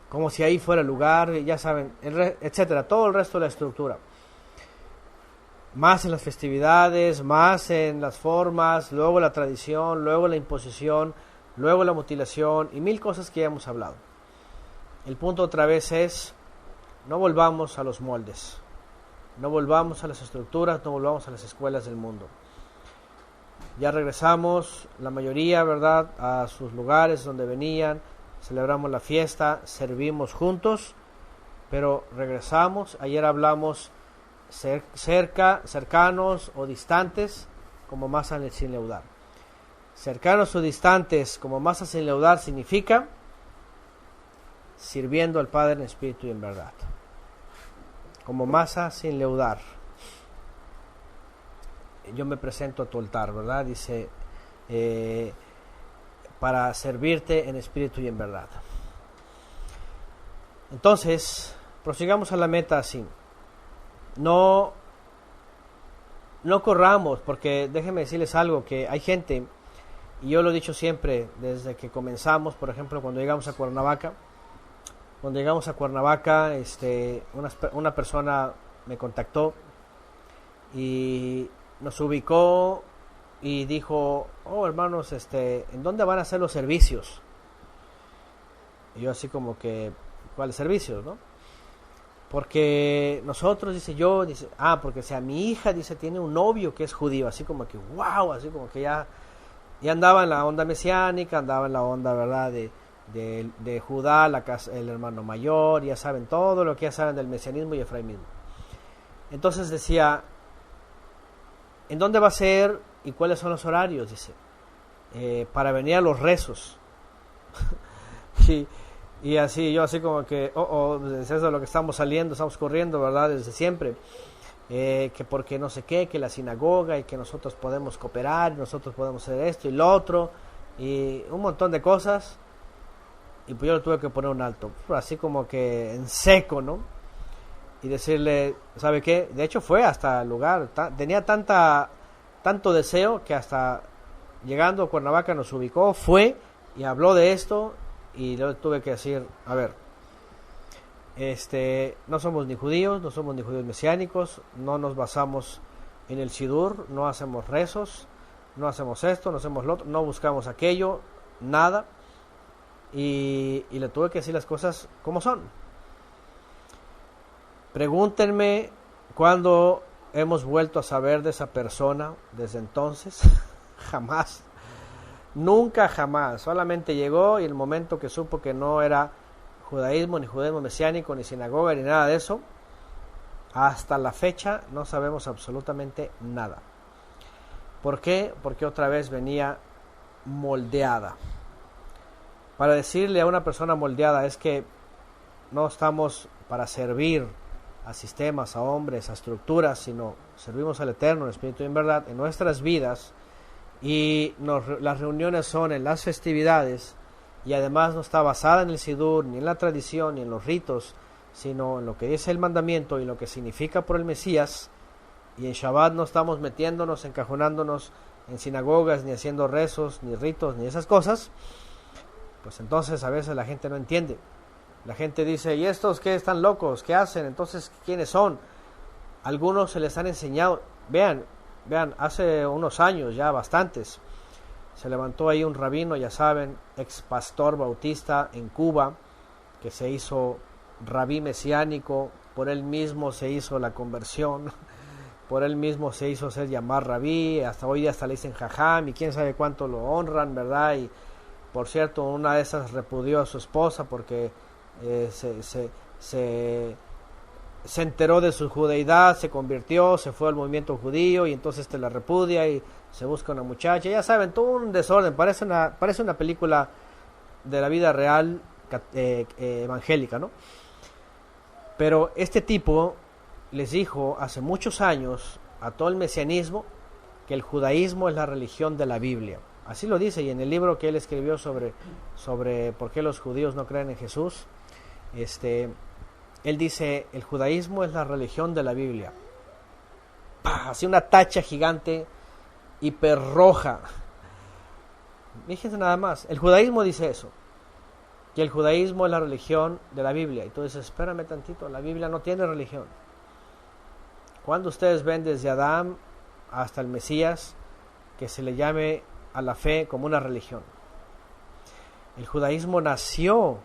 como si ahí fuera el lugar, ya saben, etcétera, todo el resto de la estructura. Más en las festividades, más en las formas, luego la tradición, luego la imposición, luego la mutilación y mil cosas que ya hemos hablado. El punto otra vez es, no volvamos a los moldes, no volvamos a las estructuras, no volvamos a las escuelas del mundo. Ya regresamos, la mayoría, ¿verdad?, a sus lugares donde venían, celebramos la fiesta, servimos juntos, pero regresamos. Ayer hablamos cercanos o distantes, como masa sin leudar. Cercanos o distantes, como masa sin leudar, significa sirviendo al Padre en espíritu y en verdad. Como masa sin leudar. Yo me presento a tu altar, ¿verdad? Dice, para servirte en espíritu y en verdad. Entonces, prosigamos a la meta así. No corramos, porque déjenme decirles algo, que hay gente, y yo lo he dicho siempre, desde que comenzamos, por ejemplo, cuando llegamos a Cuernavaca, una persona me contactó y nos ubicó y dijo, oh hermanos, ¿en dónde van a hacer los servicios? Y yo así como que, ¿cuáles servicios, no? Porque nosotros, porque sea mi hija, dice, tiene un novio que es judío, así como que, wow, así como que ya andaba en la onda mesiánica, andaba en la onda, ¿verdad?, de Judá, el hermano mayor, ya saben todo lo que ya saben del mesianismo y efraimismo. Entonces decía, ¿en dónde va a ser y cuáles son los horarios? Dice, para venir a los rezos. Y así, yo así como que, es eso lo que estamos corriendo, ¿verdad? Desde siempre. Que porque no sé qué, que la sinagoga y que nosotros podemos cooperar, nosotros podemos hacer esto y lo otro, y un montón de cosas. Y pues yo le tuve que poner un alto, así como que en seco, ¿no? Y decirle, ¿sabe qué? De hecho fue hasta el lugar, tenía tanto deseo que hasta llegando a Cuernavaca nos ubicó, fue y habló de esto, y yo tuve que decir, a ver, no somos ni judíos mesiánicos, no nos basamos en el Sidur, no hacemos rezos, no hacemos esto, no hacemos lo otro, no buscamos aquello, nada. Y le tuve que decir las cosas como son. Pregúntenme cuándo hemos vuelto a saber de esa persona desde entonces. Jamás. Nunca, jamás. Solamente llegó y el momento que supo que no era judaísmo, ni judaísmo mesiánico, ni sinagoga, ni nada de eso, hasta la fecha no sabemos absolutamente nada. ¿Por qué? Porque otra vez venía moldeada. Para decirle a una persona moldeada es que no estamos para servir a sistemas, a hombres, a estructuras, sino servimos al Eterno en espíritu y en verdad en nuestras vidas. Y las reuniones son en las festividades, y además no está basada en el Sidur, ni en la tradición, ni en los ritos, sino en lo que dice el mandamiento y lo que significa por el Mesías. Y en Shabbat no estamos metiéndonos, encajonándonos en sinagogas, ni haciendo rezos, ni ritos, ni esas cosas. Pues entonces a veces la gente no entiende. La gente dice, ¿y estos qué están locos? ¿Qué hacen? Entonces, ¿quiénes son? Algunos se les han enseñado. Vean, hace unos años ya, bastantes, se levantó ahí un rabino, ya saben, ex pastor bautista en Cuba, que se hizo rabí mesiánico, por él mismo se hizo la conversión, por él mismo se hizo ser llamar rabí, hasta hoy día hasta le dicen jajam, y quién sabe cuánto lo honran, ¿verdad? Y por cierto, una de esas repudió a su esposa porque se enteró de su judeidad, se convirtió, se fue al movimiento judío, y entonces la repudia y se busca una muchacha. Ya saben, todo un desorden, parece una película de la vida real evangélica, ¿no? Pero este tipo les dijo hace muchos años a todo el mesianismo que el judaísmo es la religión de la Biblia. Así lo dice, y en el libro que él escribió sobre por qué los judíos no creen en Jesús, él dice, el judaísmo es la religión de la Biblia. ¡Pah! Así una tacha gigante, hiperroja. Fíjense nada más, el judaísmo dice eso, que el judaísmo es la religión de la Biblia. Y tú dices, espérame tantito, la Biblia no tiene religión. Cuando ustedes ven desde Adán hasta el Mesías que se le llame a la fe como una religión? El judaísmo nació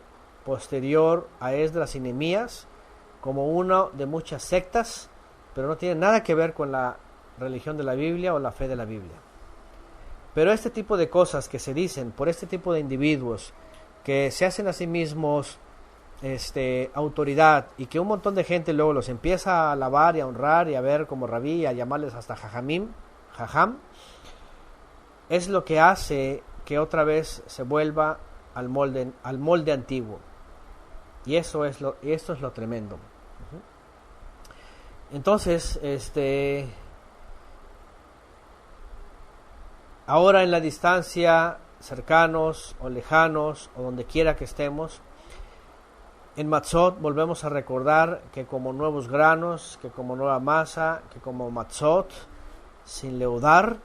posterior a Esdras y Nehemías como una de muchas sectas, pero no tiene nada que ver con la religión de la Biblia o la fe de la Biblia. Pero este tipo de cosas que se dicen por este tipo de individuos que se hacen a sí mismos autoridad, y que un montón de gente luego los empieza a alabar y a honrar y a ver como rabí, a llamarles hasta jajam, es lo que hace que otra vez se vuelva al molde antiguo. Y esto es lo tremendo. Entonces, ahora en la distancia, cercanos o lejanos, o donde quiera que estemos, en Matzot volvemos a recordar que como nuevos granos, que como nueva masa, que como Matzot, sin leudar,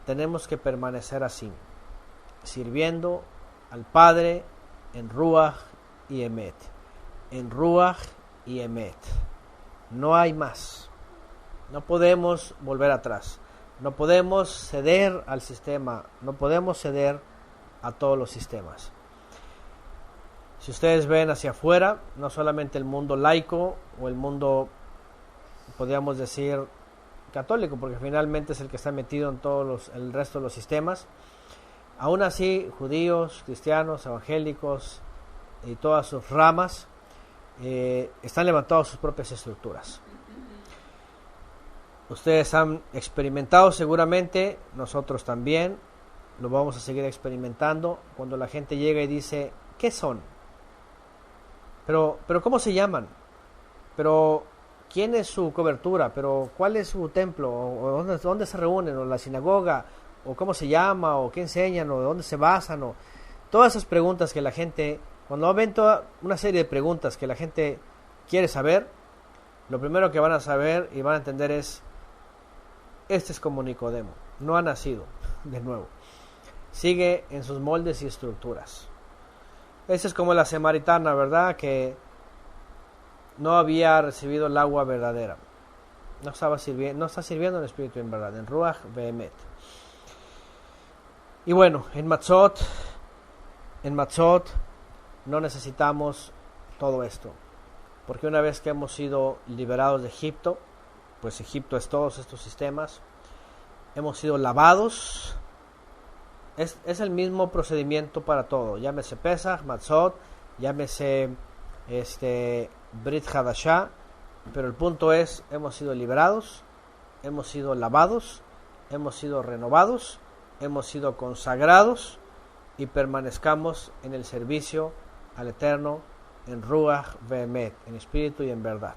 tenemos que permanecer así, sirviendo al Padre en Ruach y Emet. En Ruach y Emet. No hay más. No podemos volver atrás. No podemos ceder al sistema. No podemos ceder a todos los sistemas. Si ustedes ven hacia afuera, no solamente el mundo laico o el mundo, podríamos decir, católico, porque finalmente es el que está metido en el resto de los sistemas. Aún así, judíos, cristianos, evangélicos y todas sus ramas están levantando sus propias estructuras. Ustedes han experimentado seguramente, nosotros también, lo vamos a seguir experimentando, cuando la gente llega y dice, ¿qué son? Pero ¿cómo se llaman? Pero ¿quién es su cobertura? ¿Pero cuál es su templo? ¿O dónde se reúnen? ¿O la sinagoga? ¿O cómo se llama? ¿O qué enseñan? ¿O de dónde se basan? ¿O todas esas preguntas que la gente, cuando ven toda una serie de preguntas que la gente quiere saber, lo primero que van a saber y van a entender es, este es como Nicodemo, no ha nacido de nuevo, sigue en sus moldes y estructuras. Esa es como la samaritana, ¿verdad? Que no había recibido el agua verdadera. No está sirviendo en espíritu y en verdad, en Ruach Behemet. Y bueno, en Matzot no necesitamos todo esto. Porque una vez que hemos sido liberados de Egipto, pues Egipto es todos estos sistemas, hemos sido lavados. Es el mismo procedimiento para todo. Llámese Pesach, Matzot, llámese Brit Hadashah, pero el punto es, hemos sido liberados, hemos sido lavados, hemos sido renovados, hemos sido consagrados y permanezcamos en el servicio al Eterno en Ruach Ve'emet, en espíritu y en verdad.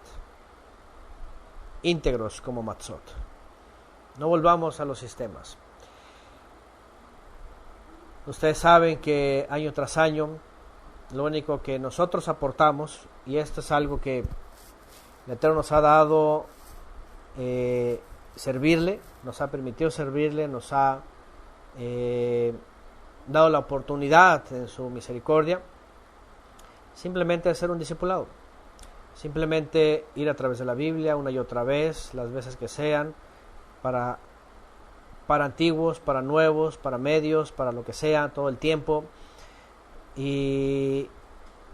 íntegros como Matzot. No volvamos a los sistemas. Ustedes saben que año tras año, lo único que nosotros aportamos, y esto es algo que el Eterno nos ha dado, servirle, nos ha permitido servirle, nos ha dado la oportunidad en su misericordia, simplemente hacer un discipulado, simplemente ir a través de la Biblia una y otra vez, las veces que sean, para antiguos, para nuevos, para medios, para lo que sea, todo el tiempo, y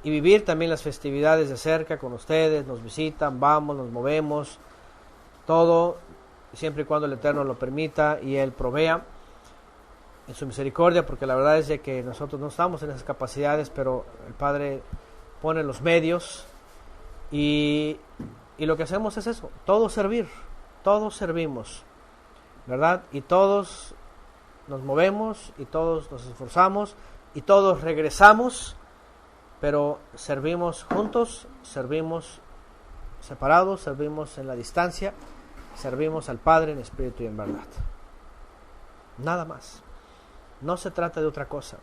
vivir también las festividades de cerca con ustedes. Nos visitan, vamos, nos movemos, todo siempre y cuando el Eterno lo permita y Él provea en su misericordia, porque la verdad es de que nosotros no estamos en esas capacidades, pero el Padre pone los medios, y lo que hacemos es eso, todos servir, todos servimos, ¿verdad? Y todos nos movemos, y todos nos esforzamos, y todos regresamos, pero servimos juntos, servimos separados, servimos en la distancia, servimos al Padre en espíritu y en verdad. Nada más. No se trata de otra cosa,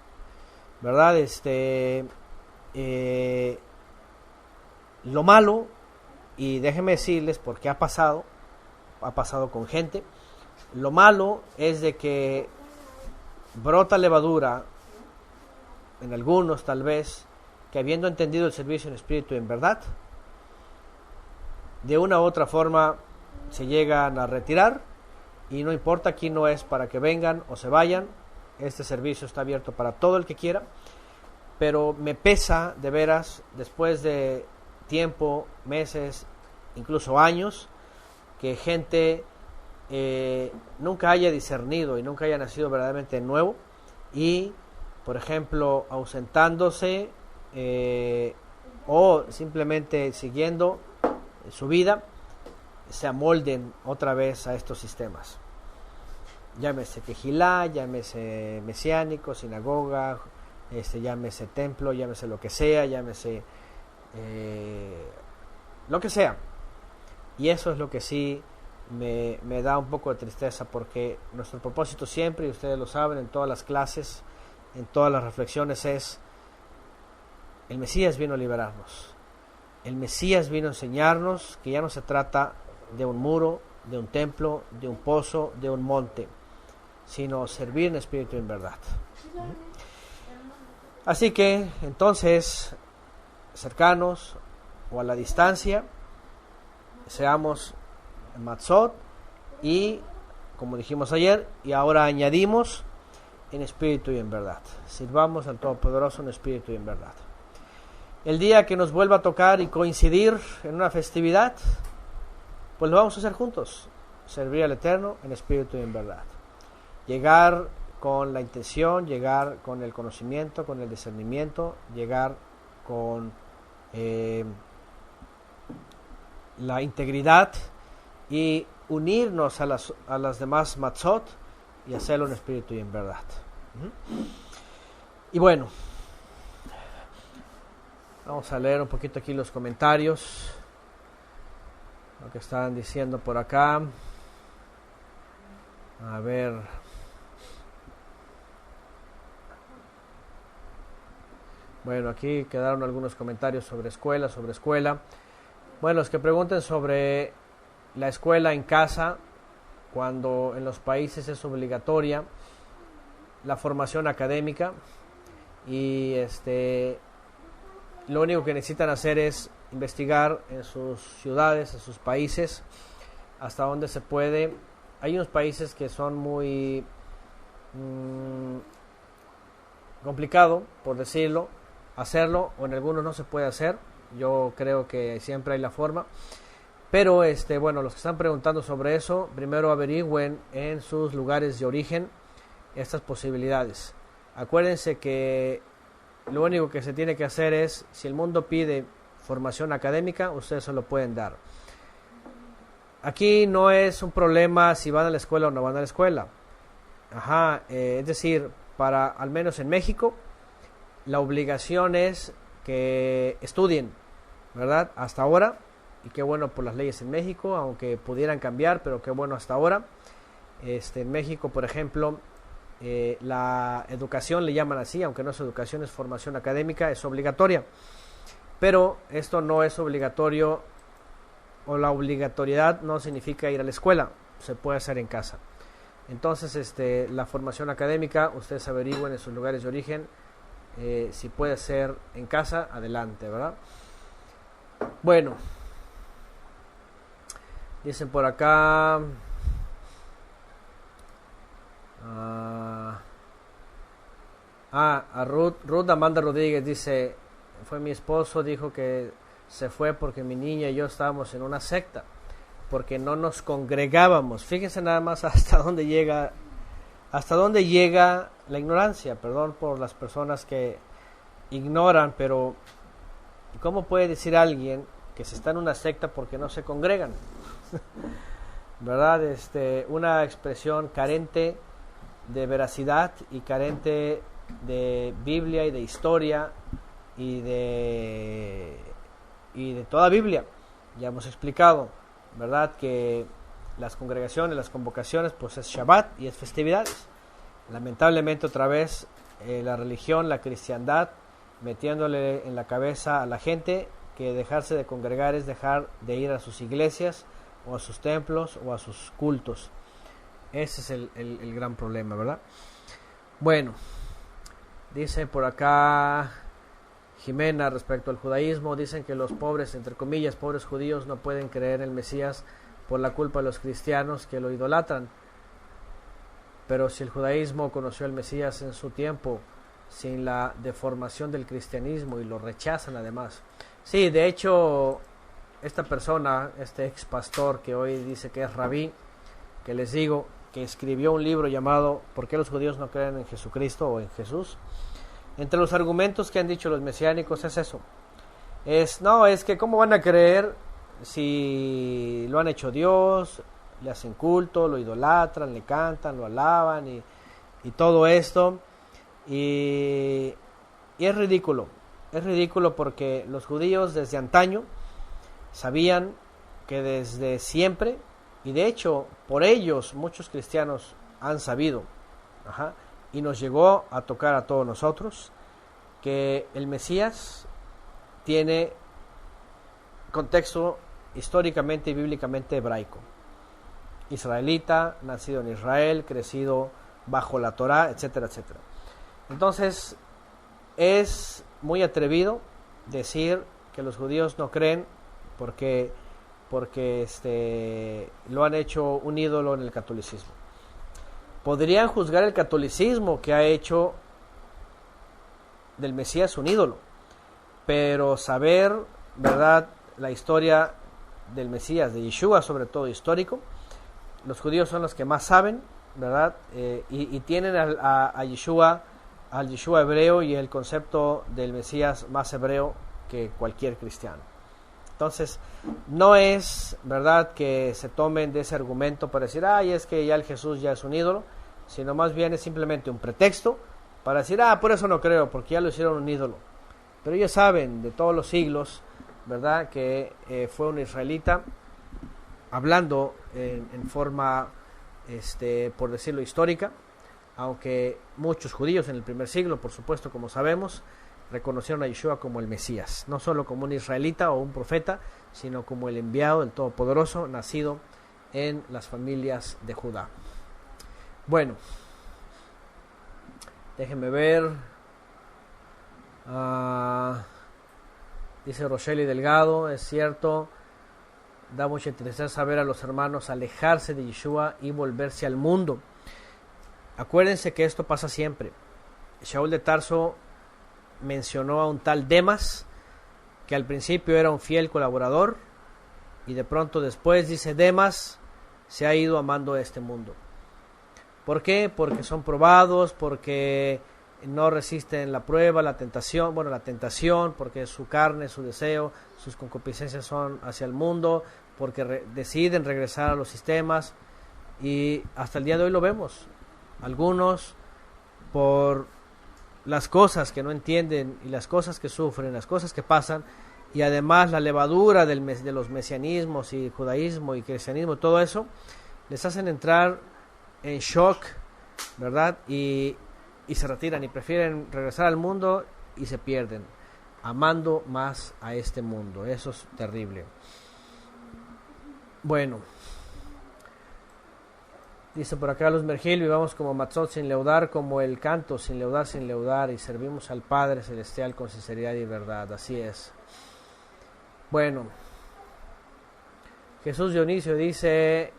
¿verdad? Lo malo, y déjenme decirles porque ha pasado con gente, lo malo es de que brota levadura en algunos, tal vez, que habiendo entendido el servicio en espíritu y en verdad, de una u otra forma se llegan a retirar, y no importa, aquí no es para que vengan o se vayan. Este servicio está abierto para todo el que quiera, pero me pesa de veras, después de tiempo, meses, incluso años, que gente nunca haya discernido y nunca haya nacido verdaderamente nuevo, y por ejemplo ausentándose o simplemente siguiendo su vida, se amolden otra vez a estos sistemas. Llámese Quejilá, llámese mesiánico, sinagoga, llámese templo, llámese lo que sea, llámese lo que sea. Y eso es lo que sí me da un poco de tristeza, porque nuestro propósito siempre, y ustedes lo saben, en todas las clases, en todas las reflexiones, es: el Mesías vino a liberarnos. El Mesías vino a enseñarnos que ya no se trata de un muro, de un templo, de un pozo, de un monte, sino servir en espíritu y en verdad. Así que, entonces, cercanos o a la distancia, seamos Matzot, y, como dijimos ayer, y ahora añadimos, en espíritu y en verdad. Sirvamos al Todopoderoso en espíritu y en verdad. El día que nos vuelva a tocar y coincidir en una festividad, pues lo vamos a hacer juntos. Servir al Eterno en espíritu y en verdad. Llegar con la intención, llegar con el conocimiento, con el discernimiento, llegar con la integridad, y unirnos a las demás Matzot, y hacerlo en espíritu y en verdad. Y bueno, vamos a leer un poquito aquí los comentarios, lo que están diciendo por acá. A ver. Bueno, aquí quedaron algunos comentarios sobre escuela. Bueno, los que pregunten sobre la escuela en casa, cuando en los países es obligatoria la formación académica, y lo único que necesitan hacer es investigar en sus ciudades, en sus países, hasta donde se puede. Hay unos países que son muy complicado, por decirlo, hacerlo, o en algunos no se puede hacer. Yo creo que siempre hay la forma, pero bueno, los que están preguntando sobre eso, primero averigüen en sus lugares de origen estas posibilidades. Acuérdense que lo único que se tiene que hacer es, si el mundo pide formación académica, ustedes se lo pueden dar. Aquí no es un problema si van a la escuela o no van a la escuela. Es decir, al menos en México, la obligación es que estudien, ¿verdad? Hasta ahora, y qué bueno por las leyes en México, aunque pudieran cambiar, pero qué bueno hasta ahora. En México, por ejemplo, la educación le llaman así, aunque no es educación, es formación académica, es obligatoria. Pero esto no es obligatorio, o la obligatoriedad no significa ir a la escuela, se puede hacer en casa. Entonces, la formación académica, ustedes averigüen en sus lugares de origen, si puede ser en casa, adelante, ¿verdad? Bueno, dicen por acá, a Ruth Amanda Rodríguez dice, fue mi esposo, dijo que se fue porque mi niña y yo estábamos en una secta, porque no nos congregábamos. Fíjense nada más hasta dónde llega la ignorancia. Perdón por las personas que ignoran, pero ¿cómo puede decir alguien que se está en una secta porque no se congregan? ¿Verdad? Una expresión carente de veracidad y carente de Biblia y de historia y de toda Biblia. Ya hemos explicado, ¿verdad?, que las congregaciones, las convocaciones, pues es Shabbat y es festividades. Lamentablemente otra vez la religión, la cristiandad, metiéndole en la cabeza a la gente que dejarse de congregar es dejar de ir a sus iglesias o a sus templos o a sus cultos. Ese es el gran problema, ¿verdad? Bueno, dice por acá Jimena respecto al judaísmo, dicen que los pobres, entre comillas, pobres judíos no pueden creer en el Mesías por la culpa de los cristianos que lo idolatran. Pero si el judaísmo conoció al Mesías en su tiempo, sin la deformación del cristianismo, y lo rechazan además. Sí, de hecho, esta persona, este ex pastor que hoy dice que es rabí, que les digo, que escribió un libro llamado ¿Por qué los judíos no creen en Jesucristo o en Jesús? Entre los argumentos que han dicho los mesiánicos es eso. Es que ¿cómo van a creer si lo han hecho Dios, le hacen culto, lo idolatran, le cantan, lo alaban y todo esto? Y es ridículo. Es ridículo porque los judíos desde antaño sabían que desde siempre, y de hecho por ellos muchos cristianos han sabido, y nos llegó a tocar a todos nosotros, que el Mesías tiene contexto históricamente y bíblicamente hebraico. Israelita, nacido en Israel, crecido bajo la Torá, etcétera, etcétera. Entonces, es muy atrevido decir que los judíos no creen porque lo han hecho un ídolo en el catolicismo. Podrían juzgar el catolicismo, que ha hecho del Mesías un ídolo, pero saber, ¿verdad?, la historia del Mesías, de Yeshua, sobre todo histórico, los judíos son los que más saben, ¿verdad? Y tienen a Yeshua, al Yeshua hebreo, y el concepto del Mesías más hebreo que cualquier cristiano. Entonces, no es verdad que se tomen de ese argumento para decir, es que ya el Jesús ya es un ídolo, sino más bien es simplemente un pretexto para decir, por eso no creo, porque ya lo hicieron un ídolo. Pero ellos saben de todos los siglos, ¿verdad?, que fue un israelita, hablando en forma, por decirlo, histórica, aunque muchos judíos en el primer siglo, por supuesto, como sabemos, reconocieron a Yeshua como el Mesías, no solo como un israelita o un profeta, sino como el enviado del Todopoderoso, nacido en las familias de Judá. Bueno, déjenme ver. Dice Rochelle Delgado, es cierto, da mucha tristeza ver a los hermanos alejarse de Yeshua y volverse al mundo. Acuérdense que esto pasa siempre. Shaul de Tarso mencionó a un tal Demas, que al principio era un fiel colaborador, y de pronto después dice, Demas se ha ido amando a este mundo. ¿Por qué? Porque son probados, porque no resisten la prueba, la tentación, porque su carne, su deseo, sus concupiscencias son hacia el mundo, porque deciden regresar a los sistemas, y hasta el día de hoy lo vemos. Algunos, por las cosas que no entienden y las cosas que sufren, las cosas que pasan, y además la levadura de los mesianismos y judaísmo y cristianismo, todo eso, les hacen entrar en shock, ¿verdad? Y se retiran y prefieren regresar al mundo y se pierden, amando más a este mundo. Eso es terrible. Bueno, dice por acá Luz Mergil, vivamos como matzot sin leudar, como el canto sin leudar, y servimos al Padre Celestial con sinceridad y verdad. Así es. Bueno, Jesús Dionisio dice,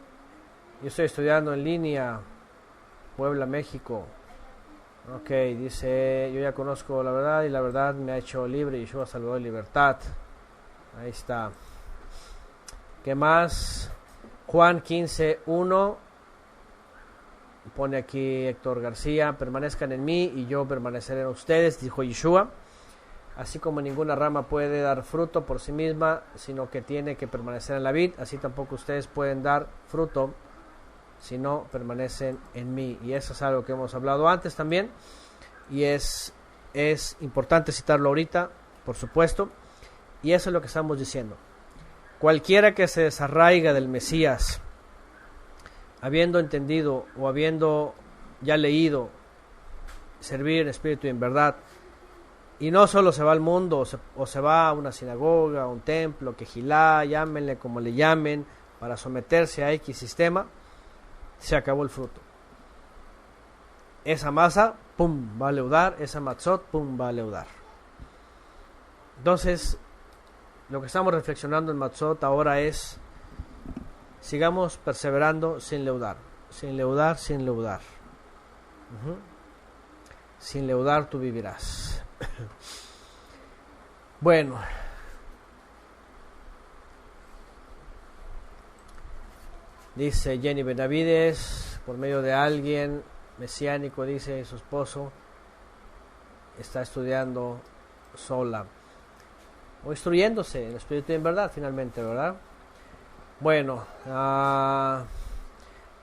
yo estoy estudiando en línea, Puebla, México. Ok, dice, yo ya conozco la verdad y la verdad me ha hecho libre y yo ha salvado libertad. Ahí está. ¿Qué más? Juan 15:1. Pone aquí Héctor García, permanezcan en mí y yo permaneceré en ustedes, dijo Yeshua. Así como ninguna rama puede dar fruto por sí misma, sino que tiene que permanecer en la vid, así tampoco ustedes pueden dar fruto si no permanecen en mí. Y eso es algo que hemos hablado antes también, y es importante citarlo ahorita, por supuesto, y eso es lo que estamos diciendo. Cualquiera que se desarraiga del Mesías, habiendo entendido o habiendo ya leído servir en espíritu y en verdad, y no solo se va al mundo o se va a una sinagoga, a un templo, quejilá, llámenle como le llamen, para someterse a X sistema, se acabó el fruto. Esa masa, pum, va a leudar, esa matzot, pum, va a leudar. Entonces, lo que estamos reflexionando en matzot ahora es, sigamos perseverando sin leudar, sin leudar, sin leudar. Sin leudar tú vivirás. Bueno, dice Jenny Benavides, por medio de alguien mesiánico, dice su esposo, está estudiando sola, o instruyéndose en espíritu y en verdad, finalmente, ¿verdad? Bueno,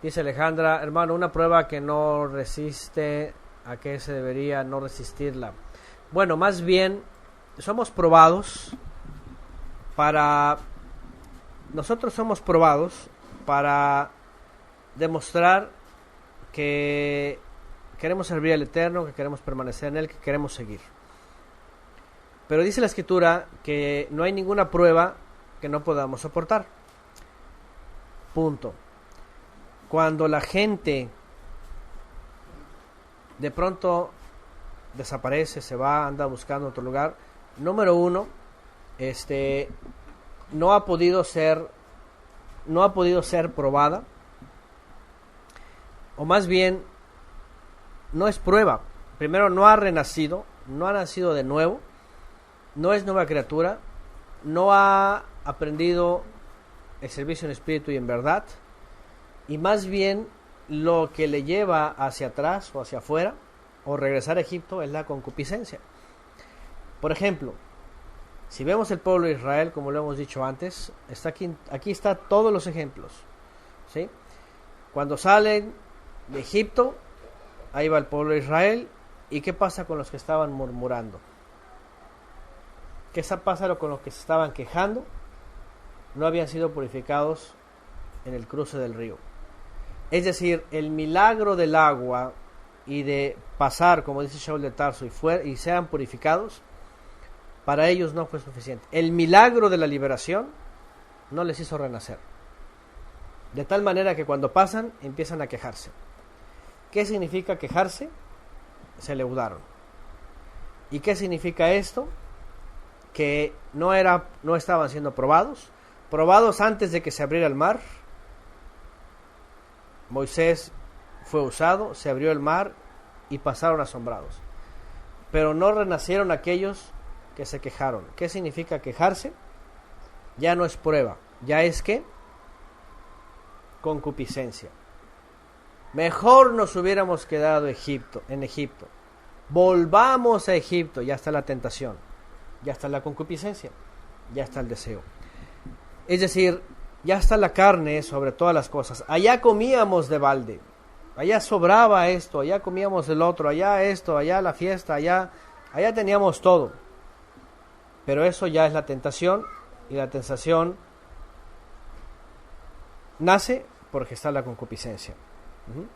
dice Alejandra, hermano, una prueba que no resiste, ¿a qué se debería no resistirla? Bueno, más bien, somos probados para demostrar que queremos servir al Eterno, que queremos permanecer en Él, que queremos seguir. Pero dice la Escritura que no hay ninguna prueba que no podamos soportar. Punto. Cuando la gente de pronto desaparece, se va, anda buscando otro lugar, número uno, no ha podido ser probada, o más bien no es prueba. Primero, no ha renacido, no ha nacido de nuevo, no es nueva criatura, no ha aprendido el servicio en espíritu y en verdad, y más bien lo que le lleva hacia atrás o hacia afuera o regresar a Egipto es la concupiscencia. Por ejemplo, si vemos el pueblo de Israel, como lo hemos dicho antes, está aquí está todos los ejemplos, ¿sí? Cuando salen de Egipto, ahí va el pueblo de Israel, ¿y qué pasa con los que estaban murmurando? ¿Qué pasa con los que se estaban quejando? No habían sido purificados en el cruce del río. Es decir, el milagro del agua y de pasar, como dice Shaul de Tarso, y sean purificados, para ellos no fue suficiente. El milagro de la liberación no les hizo renacer. De tal manera que cuando pasan, empiezan a quejarse. ¿Qué significa quejarse? Se leudaron. ¿Y qué significa esto? Que no estaban siendo probados antes de que se abriera el mar. Moisés fue usado, se abrió el mar y pasaron asombrados. Pero no renacieron aquellos que se quejaron. ¿Qué significa quejarse? Ya no es prueba, ya es ¿qué? Concupiscencia. Mejor nos hubiéramos quedado en Egipto. Volvamos a Egipto, ya está la tentación, ya está la concupiscencia, ya está el deseo. Es decir, ya está la carne sobre todas las cosas. Allá comíamos de balde, allá sobraba esto, allá comíamos el otro, allá esto, allá la fiesta, allá teníamos todo. Pero eso ya es la tentación, y la tentación nace porque está la concupiscencia. Ujú.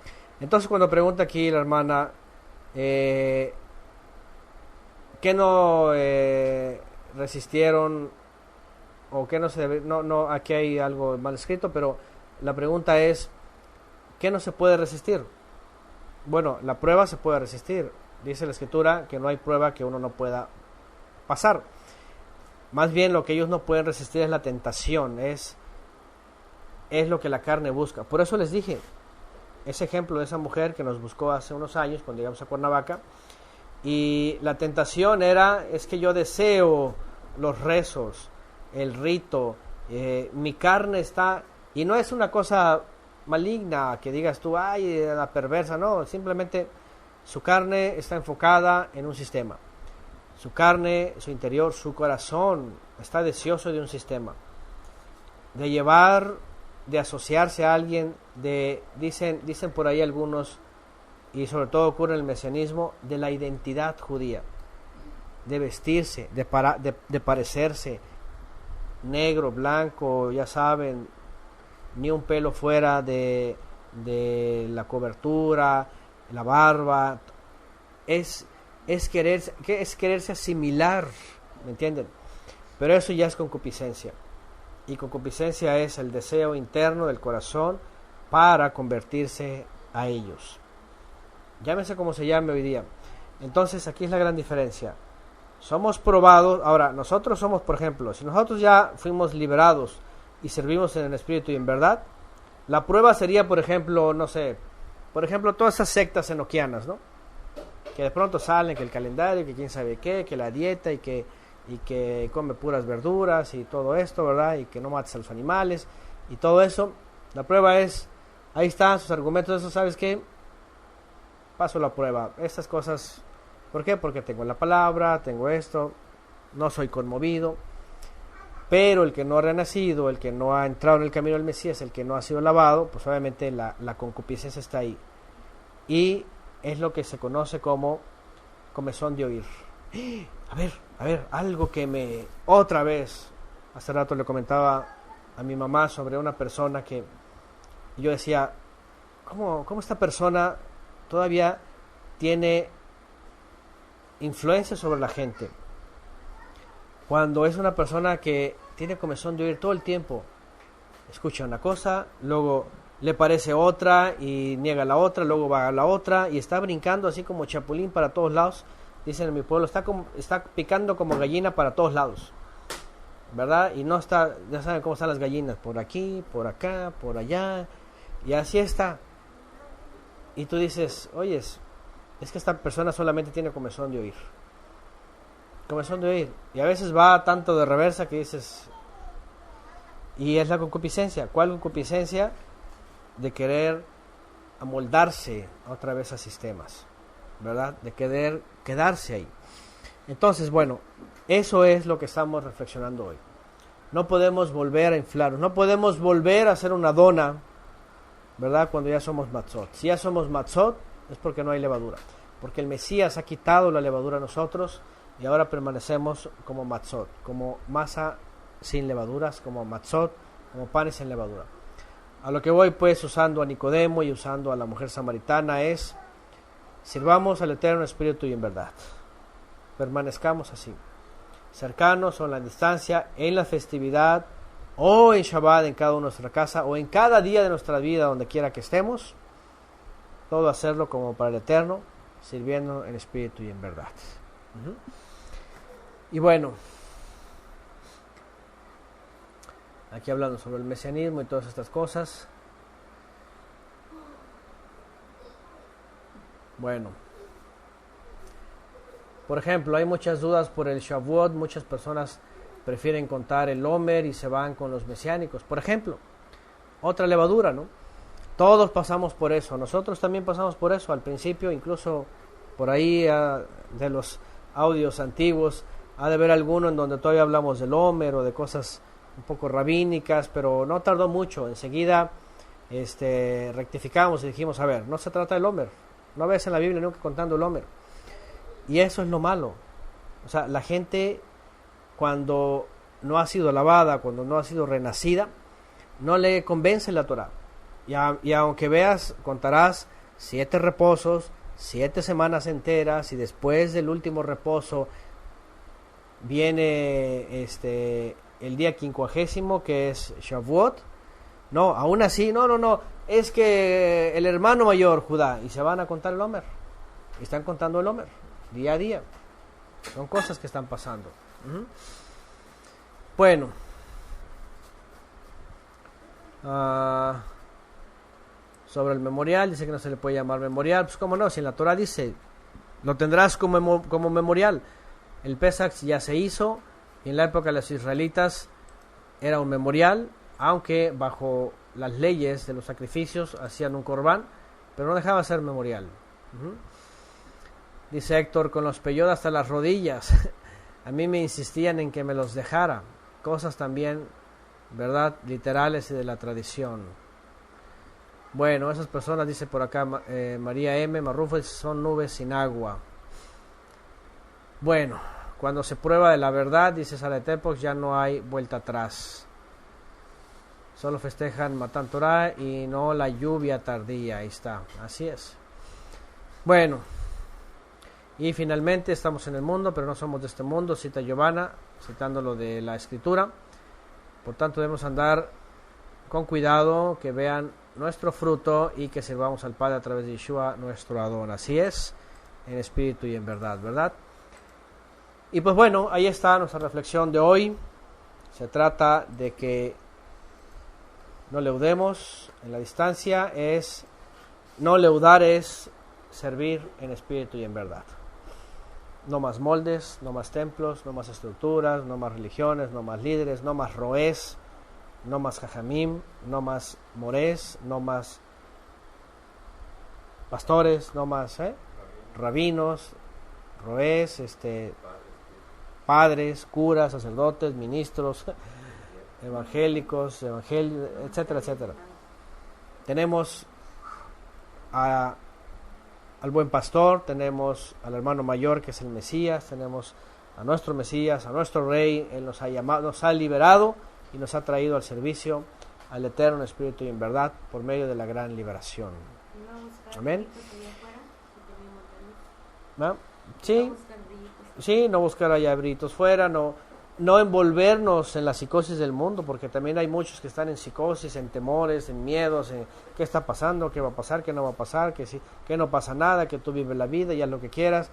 Entonces cuando pregunta aquí la hermana, ¿qué no resistieron o qué no se debe? No, aquí hay algo mal escrito, pero la pregunta es, ¿qué no se puede resistir? Bueno, la prueba se puede resistir. Dice la Escritura que no hay prueba que uno no pueda pasar. Más bien lo que ellos no pueden resistir es la tentación, es lo que la carne busca. Por eso les dije, ese ejemplo de esa mujer que nos buscó hace unos años cuando llegamos a Cuernavaca, y la tentación es que yo deseo los rezos, el rito, mi carne está, y no es una cosa maligna que digas tú, ay, la perversa, no, simplemente su carne está enfocada en un sistema. Su carne, su interior, su corazón está deseoso de un sistema, de llevar, de asociarse a alguien, dicen por ahí algunos, y sobre todo ocurre en el mesianismo, de la identidad judía, de vestirse, de parecerse, negro, blanco, ya saben, ni un pelo fuera de la cobertura, la barba, es quererse asimilar, ¿me entienden? Pero eso ya es concupiscencia, y concupiscencia es el deseo interno del corazón para convertirse a ellos. Llámese como se llame hoy día. Entonces aquí es la gran diferencia. Somos probados. Ahora, nosotros somos, por ejemplo, si nosotros ya fuimos liberados y servimos en el Espíritu y en verdad, la prueba sería, por ejemplo, no sé, por ejemplo, todas esas sectas enoquianas, ¿no? Que de pronto salen, que el calendario, que quién sabe qué, que la dieta y que come puras verduras y todo esto, ¿verdad? Y que no mates a los animales y todo eso. La prueba es, ahí están sus argumentos, eso, ¿sabes qué? Paso la prueba. Estas cosas, ¿por qué? Porque tengo la palabra, tengo esto, no soy conmovido. Pero el que no ha renacido, el que no ha entrado en el camino del Mesías, el que no ha sido lavado, pues obviamente la concupiscencia está ahí. Y es lo que se conoce como comezón de oír. A ver, algo que otra vez, hace rato le comentaba a mi mamá sobre una persona que yo decía, ¿cómo esta persona todavía tiene influencia sobre la gente? Cuando es una persona que tiene comezón de oír todo el tiempo, escucha una cosa, luego le parece otra y niega la otra, luego va a la otra y está brincando así como chapulín para todos lados. Dicen en mi pueblo, está picando como gallina para todos lados, ¿verdad? Y no está, ya saben cómo están las gallinas, por aquí, por acá, por allá, y así está. Y tú dices, oye, es que esta persona solamente tiene comezón de oír. Comezón de oír. Y a veces va tanto de reversa que dices, y es la concupiscencia. ¿Cuál concupiscencia? De querer amoldarse otra vez a sistemas, ¿verdad? De querer quedarse ahí. Entonces, bueno, eso es lo que estamos reflexionando hoy. No podemos volver a inflarnos, no podemos volver a hacer una dona, ¿verdad? Cuando ya somos matzot. Si ya somos matzot, es porque no hay levadura. Porque el Mesías ha quitado la levadura a nosotros y ahora permanecemos como matzot, como masa sin levaduras, como matzot, como panes sin levadura. A lo que voy, pues, usando a Nicodemo y usando a la mujer samaritana, es sirvamos al Eterno Espíritu y en verdad. Permanezcamos así, cercanos o en la distancia, en la festividad o en Shabbat, en cada uno de nuestra casa o en cada día de nuestra vida, donde quiera que estemos, todo hacerlo como para el Eterno, sirviendo en espíritu y en verdad. Y bueno, aquí hablando sobre el mesianismo y todas estas cosas. Bueno, por ejemplo, hay muchas dudas por el Shavuot. Muchas personas prefieren contar el Omer y se van con los mesiánicos. Por ejemplo, otra levadura, ¿no? Todos pasamos por eso. Nosotros también pasamos por eso. Al principio, incluso por ahí de los audios antiguos, ha de haber alguno en donde todavía hablamos del Omer o de cosas un poco rabínicas, pero no tardó mucho. Enseguida rectificamos y dijimos, a ver, no se trata del Omer. No ves en la Biblia nunca contando el Omer. Y eso es lo malo. O sea, la gente cuando no ha sido lavada, cuando no ha sido renacida, no le convence la Torah. Y aunque veas, contarás 7 reposos, 7 semanas enteras, y después del último reposo viene el día 50, que es Shavuot. No, aún así, no, es que el hermano mayor, Judá, y se van a contar el Omer. Están contando el Omer, día a día. Son cosas que están pasando. Bueno. Sobre el memorial, dice que no se le puede llamar memorial. Pues cómo no, si en la Torah dice, lo tendrás como memorial. El Pesach ya se hizo, y en la época de los israelitas era un memorial, aunque bajo las leyes de los sacrificios hacían un corbán, pero no dejaba de ser memorial. Dice Héctor, con los peyot hasta las rodillas. A mí me insistían en que me los dejara. Cosas también, ¿verdad?, literales y de la tradición. Bueno, esas personas, dice por acá María M. Marrufo, son nubes sin agua. Bueno, cuando se prueba de la verdad, dice Sara Tepox, ya no hay vuelta atrás. Solo festejan Matan Torah y no la lluvia tardía. Ahí está, así es. Bueno, y finalmente estamos en el mundo, pero no somos de este mundo, cita Giovanna, citando lo de la escritura. Por tanto, debemos andar con cuidado, que vean nuestro fruto y que sirvamos al Padre a través de Yeshua, nuestro Adón. Así es, en espíritu y en verdad, ¿verdad? Y pues bueno, ahí está nuestra reflexión de hoy. Se trata de que no leudemos en la distancia. No leudar es servir en espíritu y en verdad. No más moldes, no más templos, no más estructuras, no más religiones, no más líderes, no más roés, no más jajamim, no más morés, no más pastores, no más rabinos, roés, padres, curas, sacerdotes, ministros, evangélicos, etcétera, etcétera. Tenemos al buen pastor, tenemos al hermano mayor, que es el Mesías, tenemos a nuestro Mesías, a nuestro Rey. Él nos ha llamado, nos ha liberado y nos ha traído al servicio al Eterno Espíritu y en verdad, por medio de la gran liberación. Amén. ¿No? Sí, no buscar allá britos fuera, no envolvernos en la psicosis del mundo, porque también hay muchos que están en psicosis, en temores, en miedos, en qué está pasando, qué va a pasar, qué no va a pasar, que no pasa nada, que tú vives la vida y haz lo que quieras.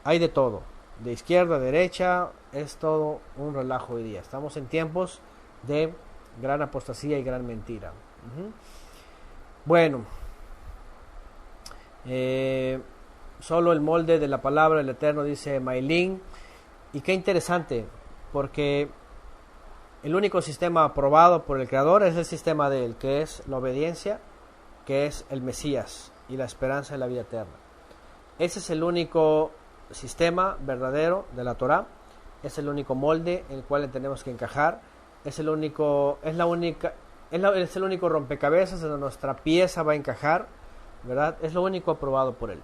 Hay de todo, de izquierda a derecha, es todo un relajo hoy día. Estamos en tiempos de gran apostasía y gran mentira. Bueno, solo el molde de la palabra del Eterno, dice Maylin. Y qué interesante, porque el único sistema aprobado por el Creador es el sistema de él, que es la obediencia, que es el Mesías y la esperanza de la vida eterna. Ese es el único sistema verdadero de la Torah, es el único molde en el cual tenemos que encajar, es el único rompecabezas donde nuestra pieza va a encajar, ¿verdad? Es lo único aprobado por él.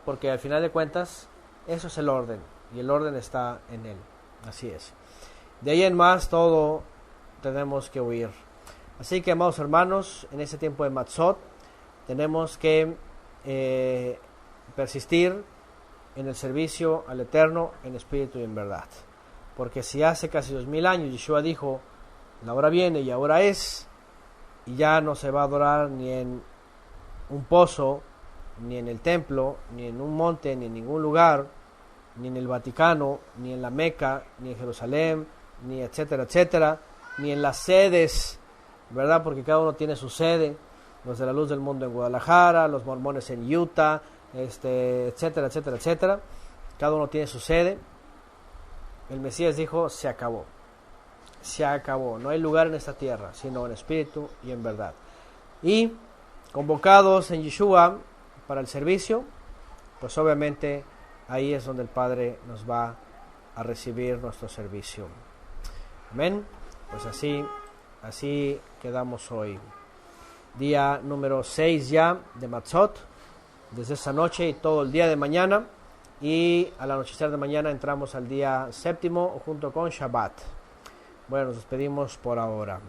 Porque al final de cuentas, eso es el orden, y el orden está en él. Así es. De ahí en más, todo tenemos que huir. Así que, amados hermanos, en este tiempo de Matzot, tenemos que persistir en el servicio al Eterno en espíritu y en verdad. Porque si hace casi 2000 años Yeshua dijo, la hora viene y ahora es, y ya no se va a adorar ni en un pozo, ni en el templo, ni en un monte, ni en ningún lugar, ni en el Vaticano, ni en la Meca, ni en Jerusalén, ni etcétera, etcétera, ni en las sedes, ¿verdad? Porque cada uno tiene su sede, los de la Luz del Mundo en Guadalajara, los mormones en Utah, etcétera, etcétera, etcétera. Cada uno tiene su sede. El Mesías dijo, se acabó, no hay lugar en esta tierra, sino en espíritu y en verdad. Y convocados en Yeshua para el servicio, pues obviamente ahí es donde el Padre nos va a recibir nuestro servicio. Amén. Pues así quedamos hoy. Día número 6 ya de Matzot. Desde esta noche y todo el día de mañana y al anochecer de mañana entramos al día séptimo junto con Shabbat. Bueno, nos despedimos por ahora.